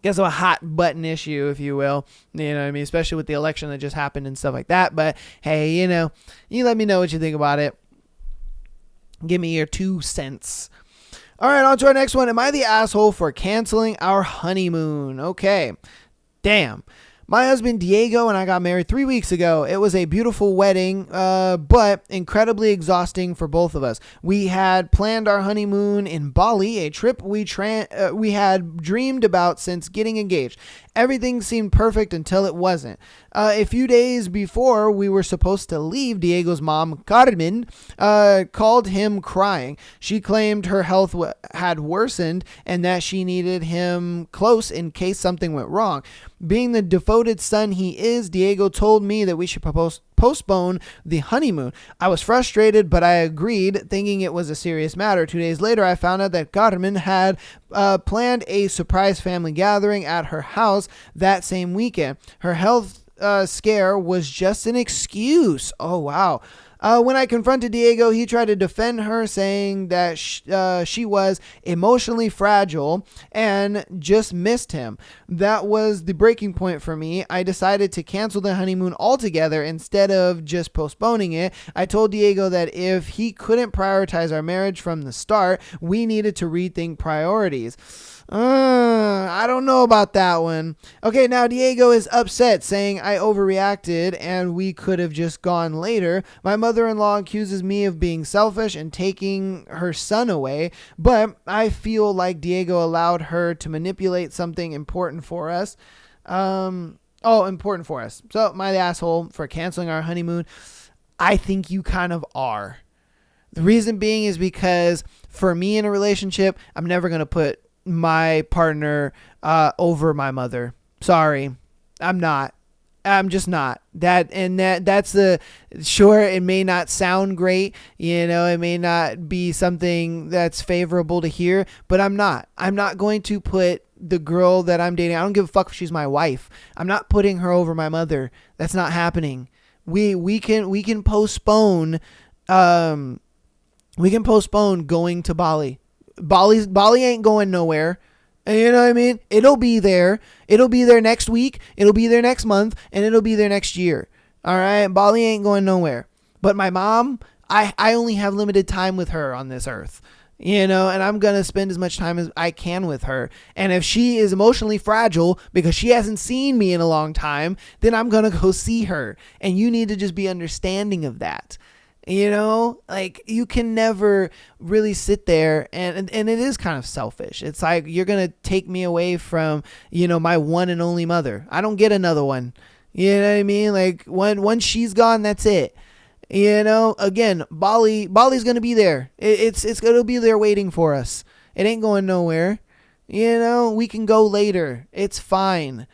hot button issue, if you will, you know what I mean, especially with the election that just happened and stuff like that. But hey, you let me know what you think about it. Give me your 2 cents. All right, on to our next one. Am I the asshole for canceling our honeymoon? Okay. Damn. My husband Diego and I got married 3 weeks ago. It was a beautiful wedding, but incredibly exhausting for both of us. We had planned our honeymoon in Bali, a trip we had dreamed about since getting engaged. Everything seemed perfect until it wasn't. A few days before we were supposed to leave, Diego's mom, Carmen, called him crying. She claimed her health had worsened and that she needed him close in case something went wrong. Being the devoted son he is, Diego told me that we should postpone the honeymoon. I was frustrated, but I agreed, thinking it was a serious matter. 2 days later, I found out that Carmen had planned a surprise family gathering at her house that same weekend. Her health scare was just an excuse. Oh, wow. When I confronted Diego, he tried to defend her, saying that she was emotionally fragile and just missed him. That was the breaking point for me. I decided to cancel the honeymoon altogether instead of just postponing it. I told Diego that if he couldn't prioritize our marriage from the start, we needed to rethink priorities. I don't know about that one. Okay, now Diego is upset, saying I overreacted and we could have just gone later. My mother-in-law accuses me of being selfish and taking her son away, but I feel like Diego allowed her to manipulate something important for us. Important for us. So, am I the asshole for canceling our honeymoon? I think you kind of are. The reason being is because for me in a relationship, I'm never going to put my partner over my mother. Sorry, I'm not. I'm just not. That's sure, it may not sound great, it may not be something that's favorable to hear, but I'm not going to put the girl that I'm dating, I don't give a fuck if she's my wife, I'm not putting her over my mother. That's not happening. We can postpone going to Bali. Bali ain't going nowhere. You know what I mean? It'll be there. It'll be there next week. It'll be there next month. And it'll be there next year. All right? Bali ain't going nowhere. But my mom, I only have limited time with her on this earth. And I'm going to spend as much time as I can with her. And if she is emotionally fragile because she hasn't seen me in a long time, then I'm going to go see her. And you need to just be understanding of that. You can never really sit there and it is kind of selfish. It's like, you're going to take me away from, my one and only mother. I don't get another one. You know what I mean? Like once she's gone, that's it. Again, Bali's going to be there. It's going to be there waiting for us. It ain't going nowhere. We can go later. It's fine.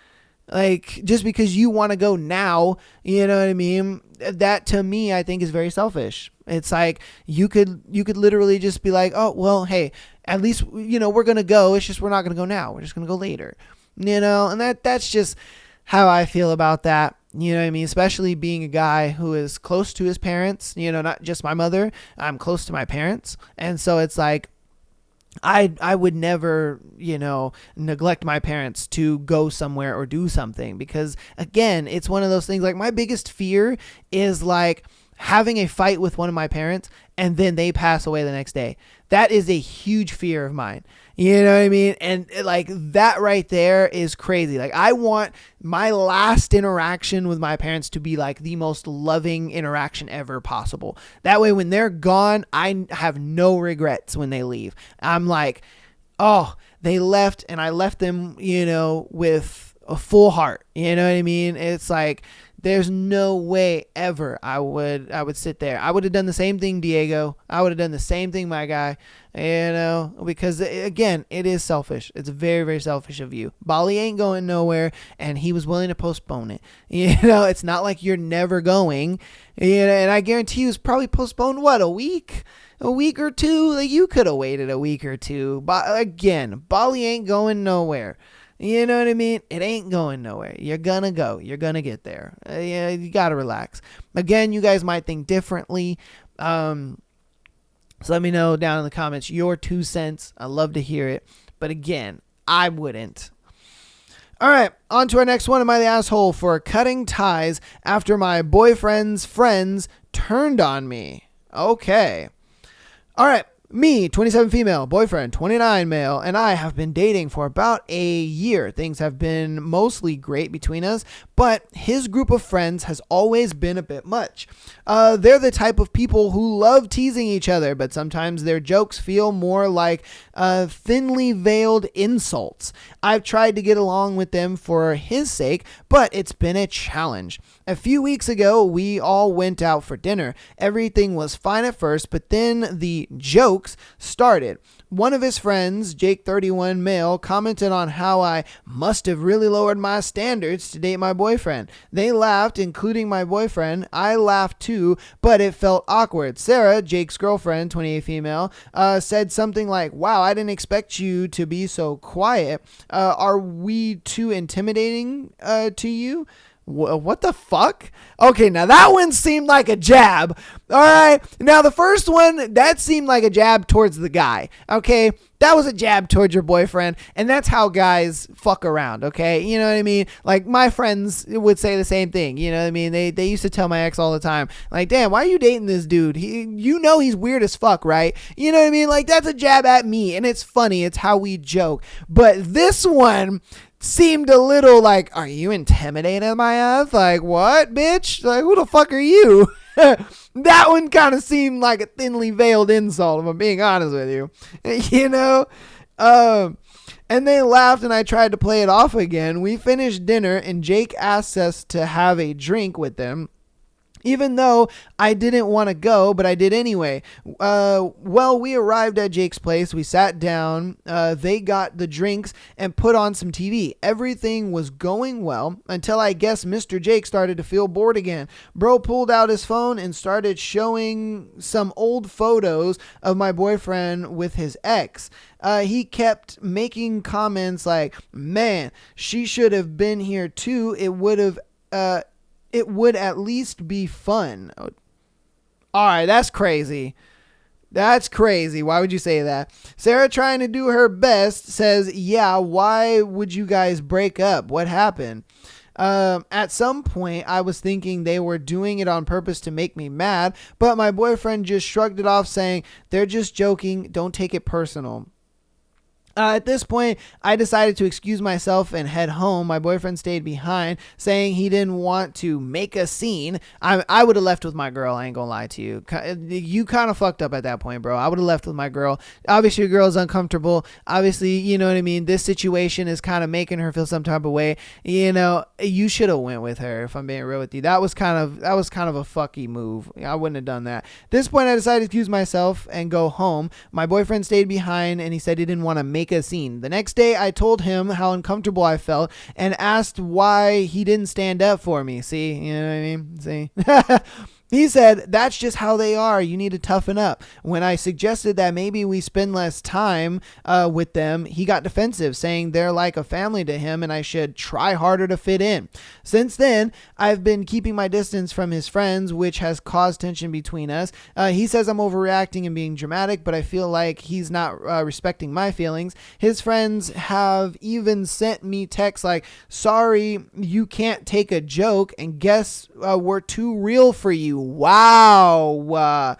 Like, just because you want to go now, you know what I mean? That to me, I think is very selfish. It's like you could literally just be like, oh, well, hey, at least, we're going to go. It's just, we're not going to go now. We're just going to go later, and that's just how I feel about that. You know what I mean? Especially being a guy who is close to his parents, not just my mother. I'm close to my parents. And so it's like, I would never, neglect my parents to go somewhere or do something because, again, it's one of those things like my biggest fear is like having a fight with one of my parents and then they pass away the next day. That is a huge fear of mine. You know what I mean? And like that right there is crazy. Like I want my last interaction with my parents to be like the most loving interaction ever possible. That way when they're gone, I have no regrets when they leave. I'm like, oh, they left and I left them, with a full heart. You know what I mean? It's like, there's no way ever I would sit there. I would have done the same thing, Diego. I would have done the same thing, my guy. Because again, it is selfish. It's very, very selfish of you. Bali ain't going nowhere, and he was willing to postpone it. It's not like you're never going. And I guarantee you, it's probably postponed a week or two. Like you could have waited a week or two. But again, Bali ain't going nowhere. You know what I mean? It ain't going nowhere. You're gonna go. You're gonna get there. You gotta relax. Again, you guys might think differently. So let me know down in the comments your 2 cents. I love to hear it. But again, I wouldn't. All right, on to our next one. Am I the asshole for cutting ties after my boyfriend's friends turned on me? Okay. All right. Me, 27 female, boyfriend, 29 male, and I have been dating for about a year. Things have been mostly great between us, but his group of friends has always been a bit much. They're the type of people who love teasing each other, but sometimes their jokes feel more like thinly veiled insults. I've tried to get along with them for his sake, but it's been a challenge. A few weeks ago, we all went out for dinner. Everything was fine at first, but then the jokes started. One of his friends, Jake 31 male, commented on how I must have really lowered my standards to date my boyfriend. They laughed, including my boyfriend. I laughed too, but it felt awkward. Sarah, Jake's girlfriend, 28 female, said something like, wow, I didn't expect you to be so quiet. Are we too intimidating to you? What the fuck? Okay, now that one seemed like a jab. All right. Now the first one, that seemed like a jab towards the guy. Okay. That was a jab towards your boyfriend. And that's how guys fuck around. Okay. You know what I mean? Like my friends would say the same thing. You know what I mean? They used to tell my ex all the time, like, damn, why are you dating this dude? He's weird as fuck, right? You know what I mean? Like that's a jab at me. And it's funny. It's how we joke. But this one seemed a little like, are you intimidated by us? Like, what, bitch? Like, who the fuck are you? That one kind of seemed like a thinly veiled insult, if I'm being honest with you. And they laughed and I tried to play it off again. We finished dinner and Jake asked us to have a drink with them. Even though I didn't want to go, but I did anyway. We arrived at Jake's place. We sat down. They got the drinks and put on some TV. Everything was going well until I guess Mr. Jake started to feel bored again. Bro pulled out his phone and started showing some old photos of my boyfriend with his ex. He kept making comments like, man, she should have been here too. It would at least be fun. All right, that's crazy. That's crazy. Why would you say that? Sarah, trying to do her best, says, yeah, why would you guys break up? What happened? At some point, I was thinking they were doing it on purpose to make me mad, but my boyfriend just shrugged it off saying, they're just joking. Don't take it personal. At this point, I decided to excuse myself and head home. My boyfriend stayed behind, saying he didn't want to make a scene. I would have left with my girl. I ain't gonna lie to you. You kind of fucked up at that point, bro. I would have left with my girl. Obviously, your girl's uncomfortable. Obviously, you know what I mean? This situation is kind of making her feel some type of way. You should have went with her, if I'm being real with you. That was kind of a fucky move. I wouldn't have done that. At this point, I decided to excuse myself and go home. My boyfriend stayed behind, and he said he didn't want to make a scene. The next day, I told him how uncomfortable I felt and asked why he didn't stand up for me. See? You know what I mean? See? He said, that's just how they are. You need to toughen up. When I suggested that maybe we spend less time with them, he got defensive, saying they're like a family to him and I should try harder to fit in. Since then, I've been keeping my distance from his friends, which has caused tension between us. He says I'm overreacting and being dramatic, but I feel like he's not respecting my feelings. His friends have even sent me texts like, sorry, you can't take a joke and guess we're too real for you. Wow.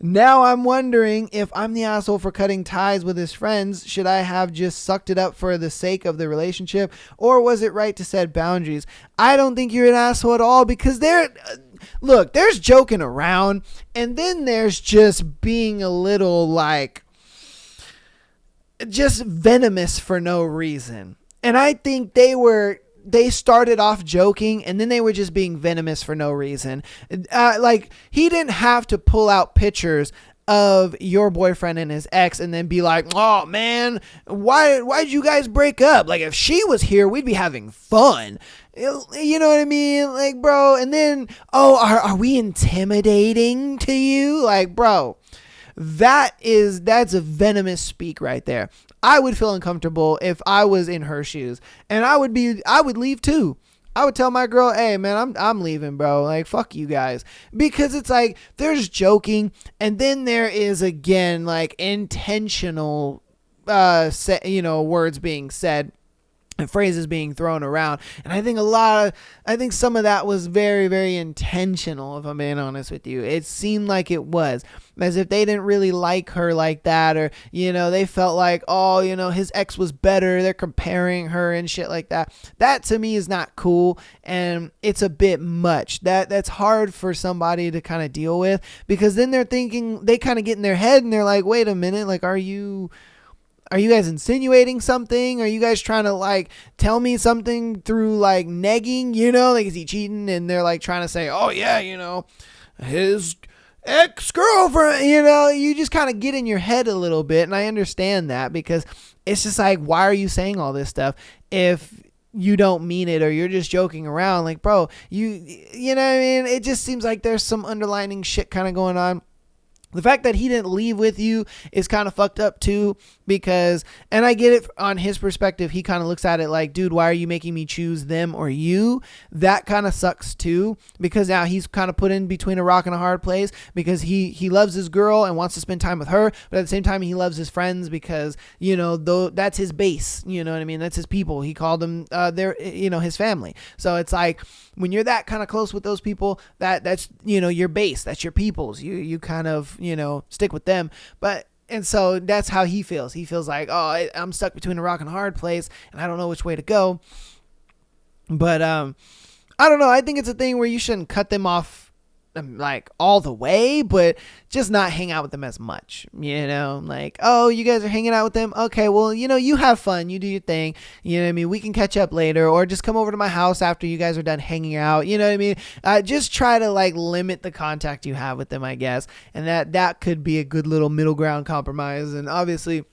Now I'm wondering if I'm the asshole for cutting ties with his friends. Should I have just sucked it up for the sake of the relationship, or was it right to set boundaries? I don't think you're an asshole at all, because there's joking around, and then there's just being a little like just venomous for no reason. And I think they started off joking, and then they were just being venomous for no reason. Like, he didn't have to pull out pictures of your boyfriend and his ex and then be like, oh man, why'd you guys break up? Like, if she was here, we'd be having fun. You know what I mean? Like, bro, and then, are we intimidating to you? Like, bro, that's a venomous speak right there. I would feel uncomfortable if I was in her shoes, and I would leave too. I would tell my girl, hey man, I'm leaving, bro. Like, fuck you guys. Because it's like, there's joking, and then there is, again, like, intentional words being said and phrases being thrown around. And I think some of that was very, very intentional, if I'm being honest with you. It seemed like it was, as if they didn't really like her like that, or, they felt like, his ex was better. They're comparing her and shit like that. That to me is not cool. And it's a bit much. That's hard for somebody to kind of deal with, because then they're thinking, they kind of get in their head and they're like, wait a minute, like, are you guys insinuating something? Are you guys trying to, like, tell me something through, like, negging, like, is he cheating? And they're, like, trying to say, oh yeah, his ex-girlfriend, you just kind of get in your head a little bit. And I understand that, because it's just like, why are you saying all this stuff if you don't mean it, or you're just joking around? Like, bro, you know what I mean? It just seems like there's some underlining shit kind of going on. The fact that he didn't leave with you is kind of fucked up too, because, and I get it on his perspective, he kind of looks at it like, dude, why are you making me choose them or you? That kind of sucks too, because now he's kind of put in between a rock and a hard place, because he loves his girl and wants to spend time with her, but at the same time he loves his friends, because, though that's his base, you know what I mean? That's his people. He called them, his family. So it's like, when you're that kind of close with those people, that's, your base, that's your peoples. You kind of, stick with them. And so that's how he feels. He feels like, I'm stuck between a rock and a hard place, and I don't know which way to go. But, I don't know. I think it's a thing where you shouldn't cut them off, like, all the way, but just not hang out with them as much, like, oh, you guys are hanging out with them. Okay, well, you have fun, you do your thing, you know what I mean? We can catch up later, or just come over to my house after you guys are done hanging out, you know what I mean? Just try to, like, limit the contact you have with them, I guess. And that could be a good little middle ground compromise. And obviously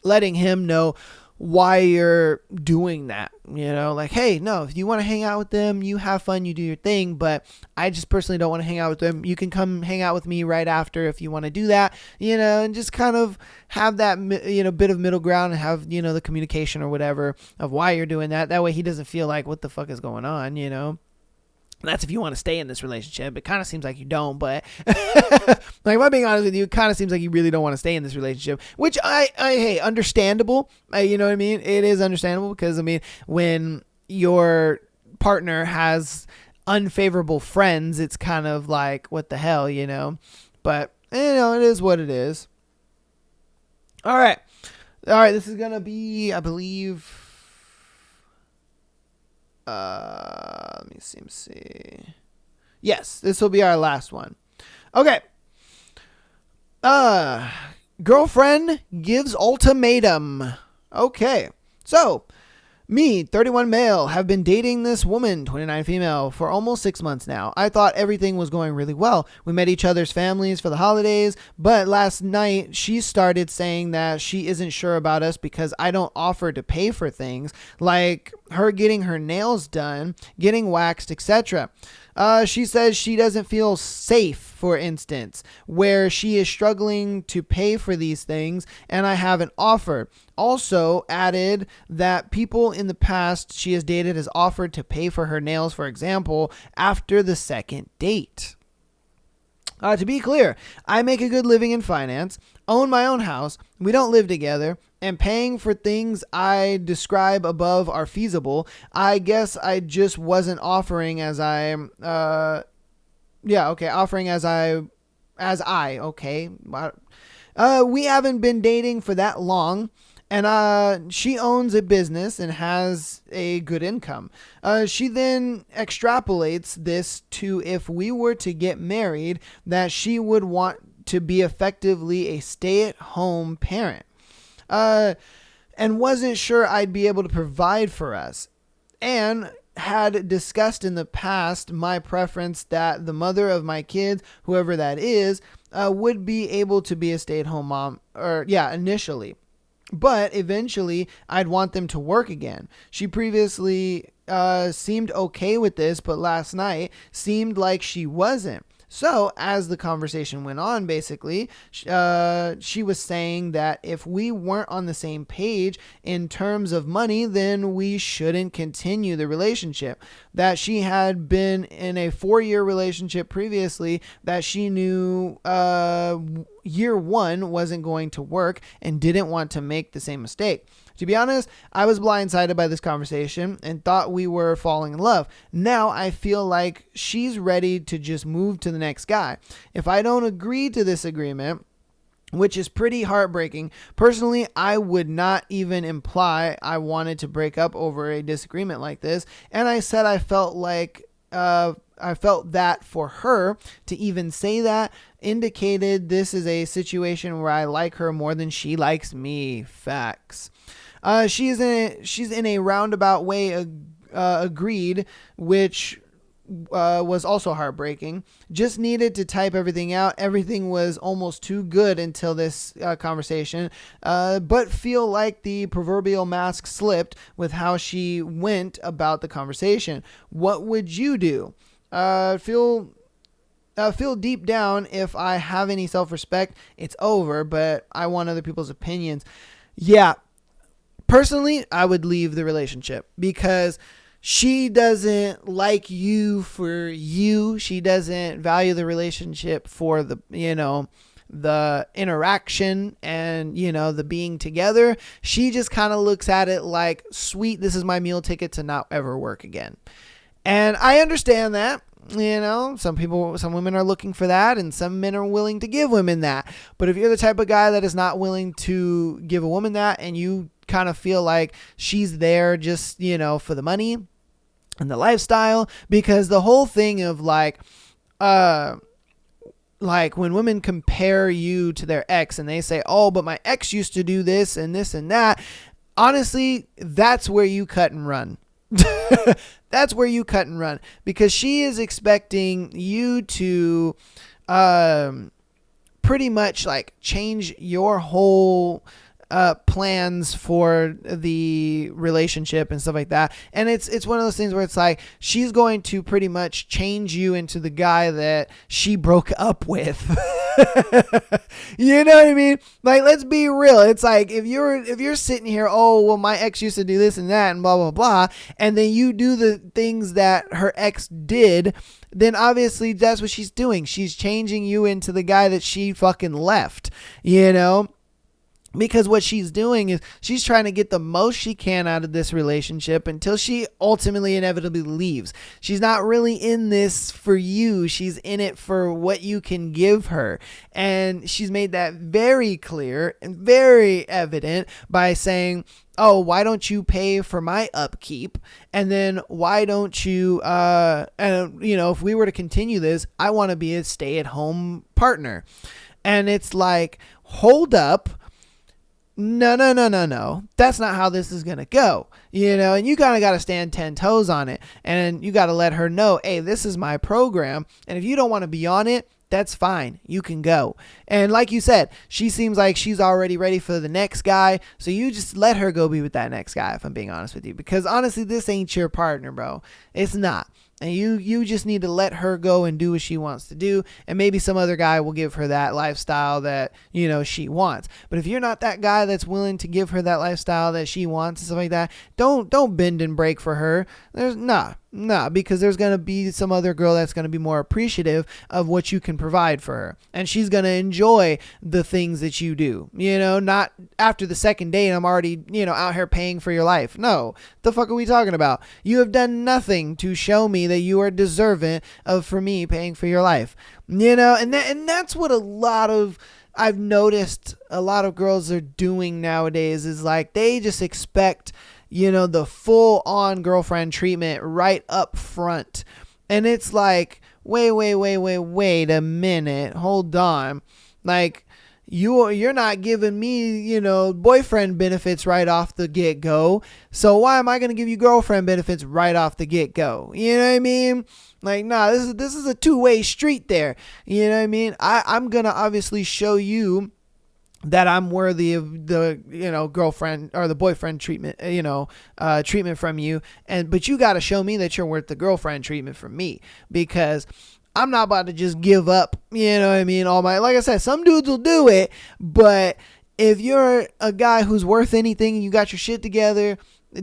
letting him know why you're doing that, like, hey, no, if you want to hang out with them, you have fun, you do your thing, but I just personally don't want to hang out with them. You can come hang out with me right after if you want to do that, and just kind of have that, bit of middle ground, and have, the communication or whatever of why you're doing that. That way he doesn't feel like, what the fuck is going on, That's if you want to stay in this relationship. It kind of seems like you don't, but like, if I'm being honest with you, it kind of seems like you really don't want to stay in this relationship, which hey, understandable. You know what I mean? It is understandable, because, I mean, when your partner has unfavorable friends, it's kind of like, what the hell, but it is what it is. All right. This is going to be, I believe, let me see. Yes, this will be our last one. Okay. Girlfriend gives ultimatum. Okay. So, me, 31 male, have been dating this woman, 29 female, for almost 6 months now. I thought everything was going really well. We met each other's families for the holidays, but last night she started saying that she isn't sure about us because I don't offer to pay for things, like her getting her nails done, getting waxed, etc. She says she doesn't feel safe, for instance, where she is struggling to pay for these things, and I haven't offered. Also added that people in the past she has dated has offered to pay for her nails, for example, after the second date. To be clear, I make a good living in finance, own my own house, we don't live together, and paying for things I describe above are feasible. I guess I just wasn't offering as I'm Yeah, okay. Offering okay. We haven't been dating for that long, and she owns a business and has a good income. She then extrapolates this to if we were to get married, that she would want to be effectively a stay-at-home parent. And wasn't sure I'd be able to provide for us. And had discussed in the past my preference that the mother of my kids, whoever that is, would be able to be a stay-at-home mom, or yeah, initially. But eventually, I'd want them to work again. She previously seemed okay with this, but last night seemed like she wasn't. So, as the conversation went on, basically, she was saying that if we weren't on the same page in terms of money, then we shouldn't continue the relationship. That she had been in a 4-year relationship previously, that she knew year one wasn't going to work and didn't want to make the same mistake. To be honest, I was blindsided by this conversation and thought we were falling in love. Now I feel like she's ready to just move to the next guy. If I don't agree to this agreement, which is pretty heartbreaking, personally, I would not even imply I wanted to break up over a disagreement like this. And I said I felt that for her to even say that indicated this is a situation where I like her more than she likes me. Facts. She's in a roundabout way agreed, which was also heartbreaking. Just needed to type everything out. Everything was almost too good until this conversation, but feel like the proverbial mask slipped with how she went about the conversation. What would you do? Feel deep down, if I have any self-respect, it's over, but I want other people's opinions. Yeah. Personally, I would leave the relationship because she doesn't like you for you. She doesn't value the relationship for the interaction and, the being together. She just kind of looks at it like, sweet, this is my meal ticket to not ever work again. And I understand that. Some women are looking for that, and some men are willing to give women that. But if you're the type of guy that is not willing to give a woman that, and you kind of feel like she's there just, for the money and the lifestyle, because the whole thing of like when women compare you to their ex and they say, oh, but my ex used to do this and this and that. Honestly, that's where you cut and run. That's where you cut and run, because she is expecting you to pretty much like change your whole plans for the relationship and stuff like that. And it's one of those things where it's like she's going to pretty much change you into the guy that she broke up with. You know what I mean? Like, let's be real. It's like if you're sitting here, oh, well, my ex used to do this and that and blah, blah, blah, and then you do the things that her ex did, then obviously that's what she's doing. She's changing you into the guy that she fucking left, Because what she's doing is she's trying to get the most she can out of this relationship until she ultimately inevitably leaves. She's not really in this for you. She's in it for what you can give her. And she's made that very clear and very evident by saying, oh, why don't you pay for my upkeep? And then why don't you, if we were to continue this, I want to be a stay-at-home partner. And it's like, hold up. No. That's not how this is going to go, and you kind of got to stand 10 toes on it, and you got to let her know, hey, this is my program. And if you don't want to be on it, that's fine. You can go. And like you said, she seems like she's already ready for the next guy. So you just let her go be with that next guy, if I'm being honest with you, because honestly, this ain't your partner, bro. It's not. And you just need to let her go and do what she wants to do. And maybe some other guy will give her that lifestyle that, she wants. But if you're not that guy that's willing to give her that lifestyle that she wants and stuff like that, don't bend and break for her. Nah, because there's going to be some other girl that's going to be more appreciative of what you can provide for her. And she's going to enjoy the things that you do. Not after the second date, I'm already, out here paying for your life. No, the fuck are we talking about? You have done nothing to show me that you are deserving of for me paying for your life. And that's what I've noticed a lot of girls are doing nowadays is like they just expect the full on girlfriend treatment right up front. And it's like, wait a minute. Hold on. Like you're not giving me, boyfriend benefits right off the get go. So why am I going to give you girlfriend benefits right off the get go? You know what I mean? Like, nah, this is a two-way street there. You know what I mean? I'm going to obviously show you that I'm worthy of the, girlfriend or the boyfriend treatment, treatment from you. But you got to show me that you're worth the girlfriend treatment from me, because I'm not about to just give up, like I said, some dudes will do it, but if you're a guy who's worth anything and you got your shit together,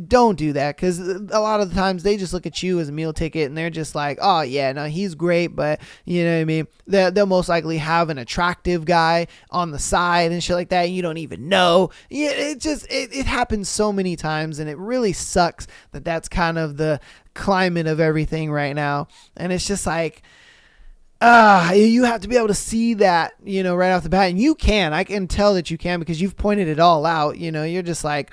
don't do that, because a lot of the times they just look at you as a meal ticket and they're just like, oh yeah, no, he's great, but you know what I mean, they'll most likely have an attractive guy on the side and shit like that, and you don't even know. Yeah, it happens so many times, and it really sucks that that's kind of the climate of everything right now. And it's just like, you have to be able to see that, right off the bat, and I can tell that you can, because you've pointed it all out. You're just like,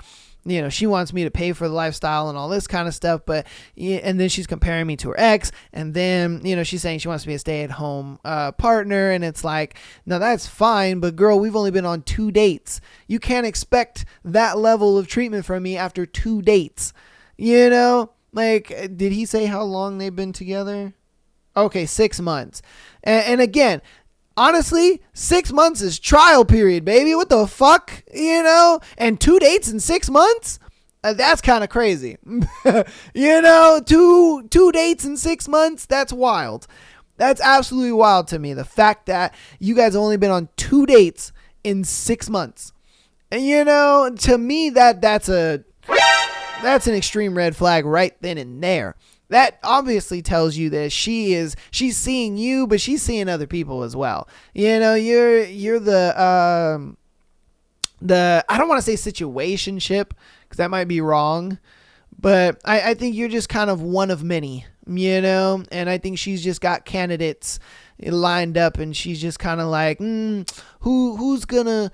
she wants me to pay for the lifestyle and all this kind of stuff, and then she's comparing me to her ex, and then, she's saying she wants to be a stay-at-home partner, and it's like, no, that's fine, but girl, we've only been on 2 dates. You can't expect that level of treatment from me after 2 dates. Like, did he say how long they've been together? Okay, 6 months. And again, honestly, 6 months is trial period, baby. What the fuck? And 2 dates in 6 months? That's kind of crazy. 2 dates in 6 months? That's wild. That's absolutely wild to me. The fact that you guys have only been on 2 dates in 6 months. And to me, that's an extreme red flag right then and there. That obviously tells you that she's seeing you, but she's seeing other people as well. You're the I don't want to say situationship, because that might be wrong, but I think you're just kind of one of many, and I think she's just got candidates lined up, and she's just kind of like, who's gonna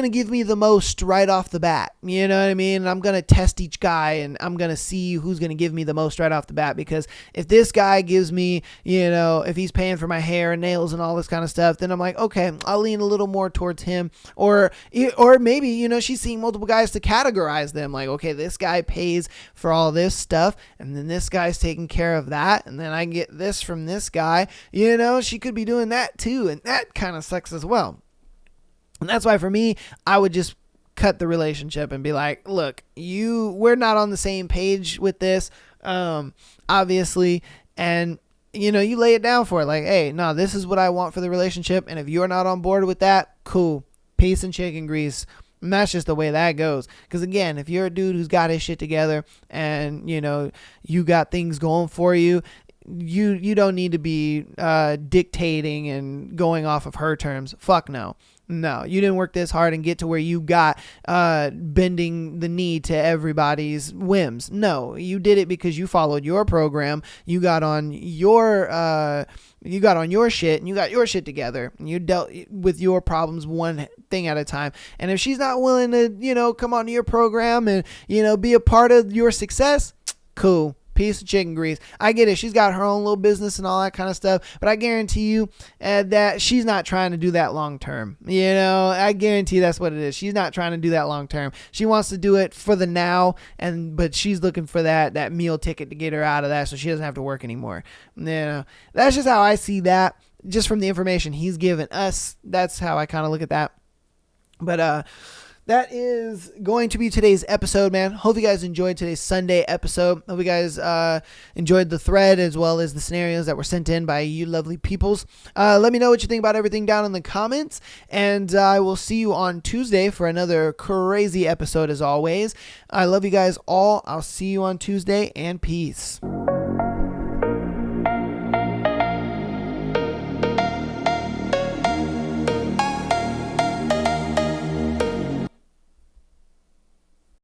give me the most right off the bat? You know what I mean? And I'm gonna test each guy, and I'm gonna see who's gonna give me the most right off the bat, because if this guy gives me, if he's paying for my hair and nails and all this kind of stuff, then I'm like, okay, I'll lean a little more towards him. Or maybe, she's seeing multiple guys to categorize them, like, okay, this guy pays for all this stuff, and then this guy's taking care of that, and then I get this from this guy. She could be doing that too, and that kind of sucks as well. And that's why for me, I would just cut the relationship and be like, look, we're not on the same page with this, obviously. And, you lay it down for it. Like, hey, no, this is what I want for the relationship. And if you're not on board with that, cool. Peace and chicken grease. And that's just the way that goes. Because again, if you're a dude who's got his shit together and, you got things going for you, you don't need to be dictating and going off of her terms. Fuck no. No, you didn't work this hard and get to where you got bending the knee to everybody's whims. No, you did it because you followed your program. You got on your shit, and you got your shit together, and you dealt with your problems one thing at a time. And if she's not willing to, come onto your program and, be a part of your success, cool. Piece of chicken grease. I get it. She's got her own little business and all that kind of stuff, but I guarantee you that she's not trying to do that long term. I guarantee that's what it is. She's not trying to do that long term. She wants to do it for the now, but she's looking for that meal ticket to get her out of that, so she doesn't have to work anymore. That's just how I see that. Just from the information he's given us, that's how I kind of look at that. But that is going to be today's episode, man. Hope you guys enjoyed today's Sunday episode. Hope you guys enjoyed the thread as well as the scenarios that were sent in by you lovely peoples. Let me know what you think about everything down in the comments. And I will see you on Tuesday for another crazy episode as always. I love you guys all. I'll see you on Tuesday, and peace.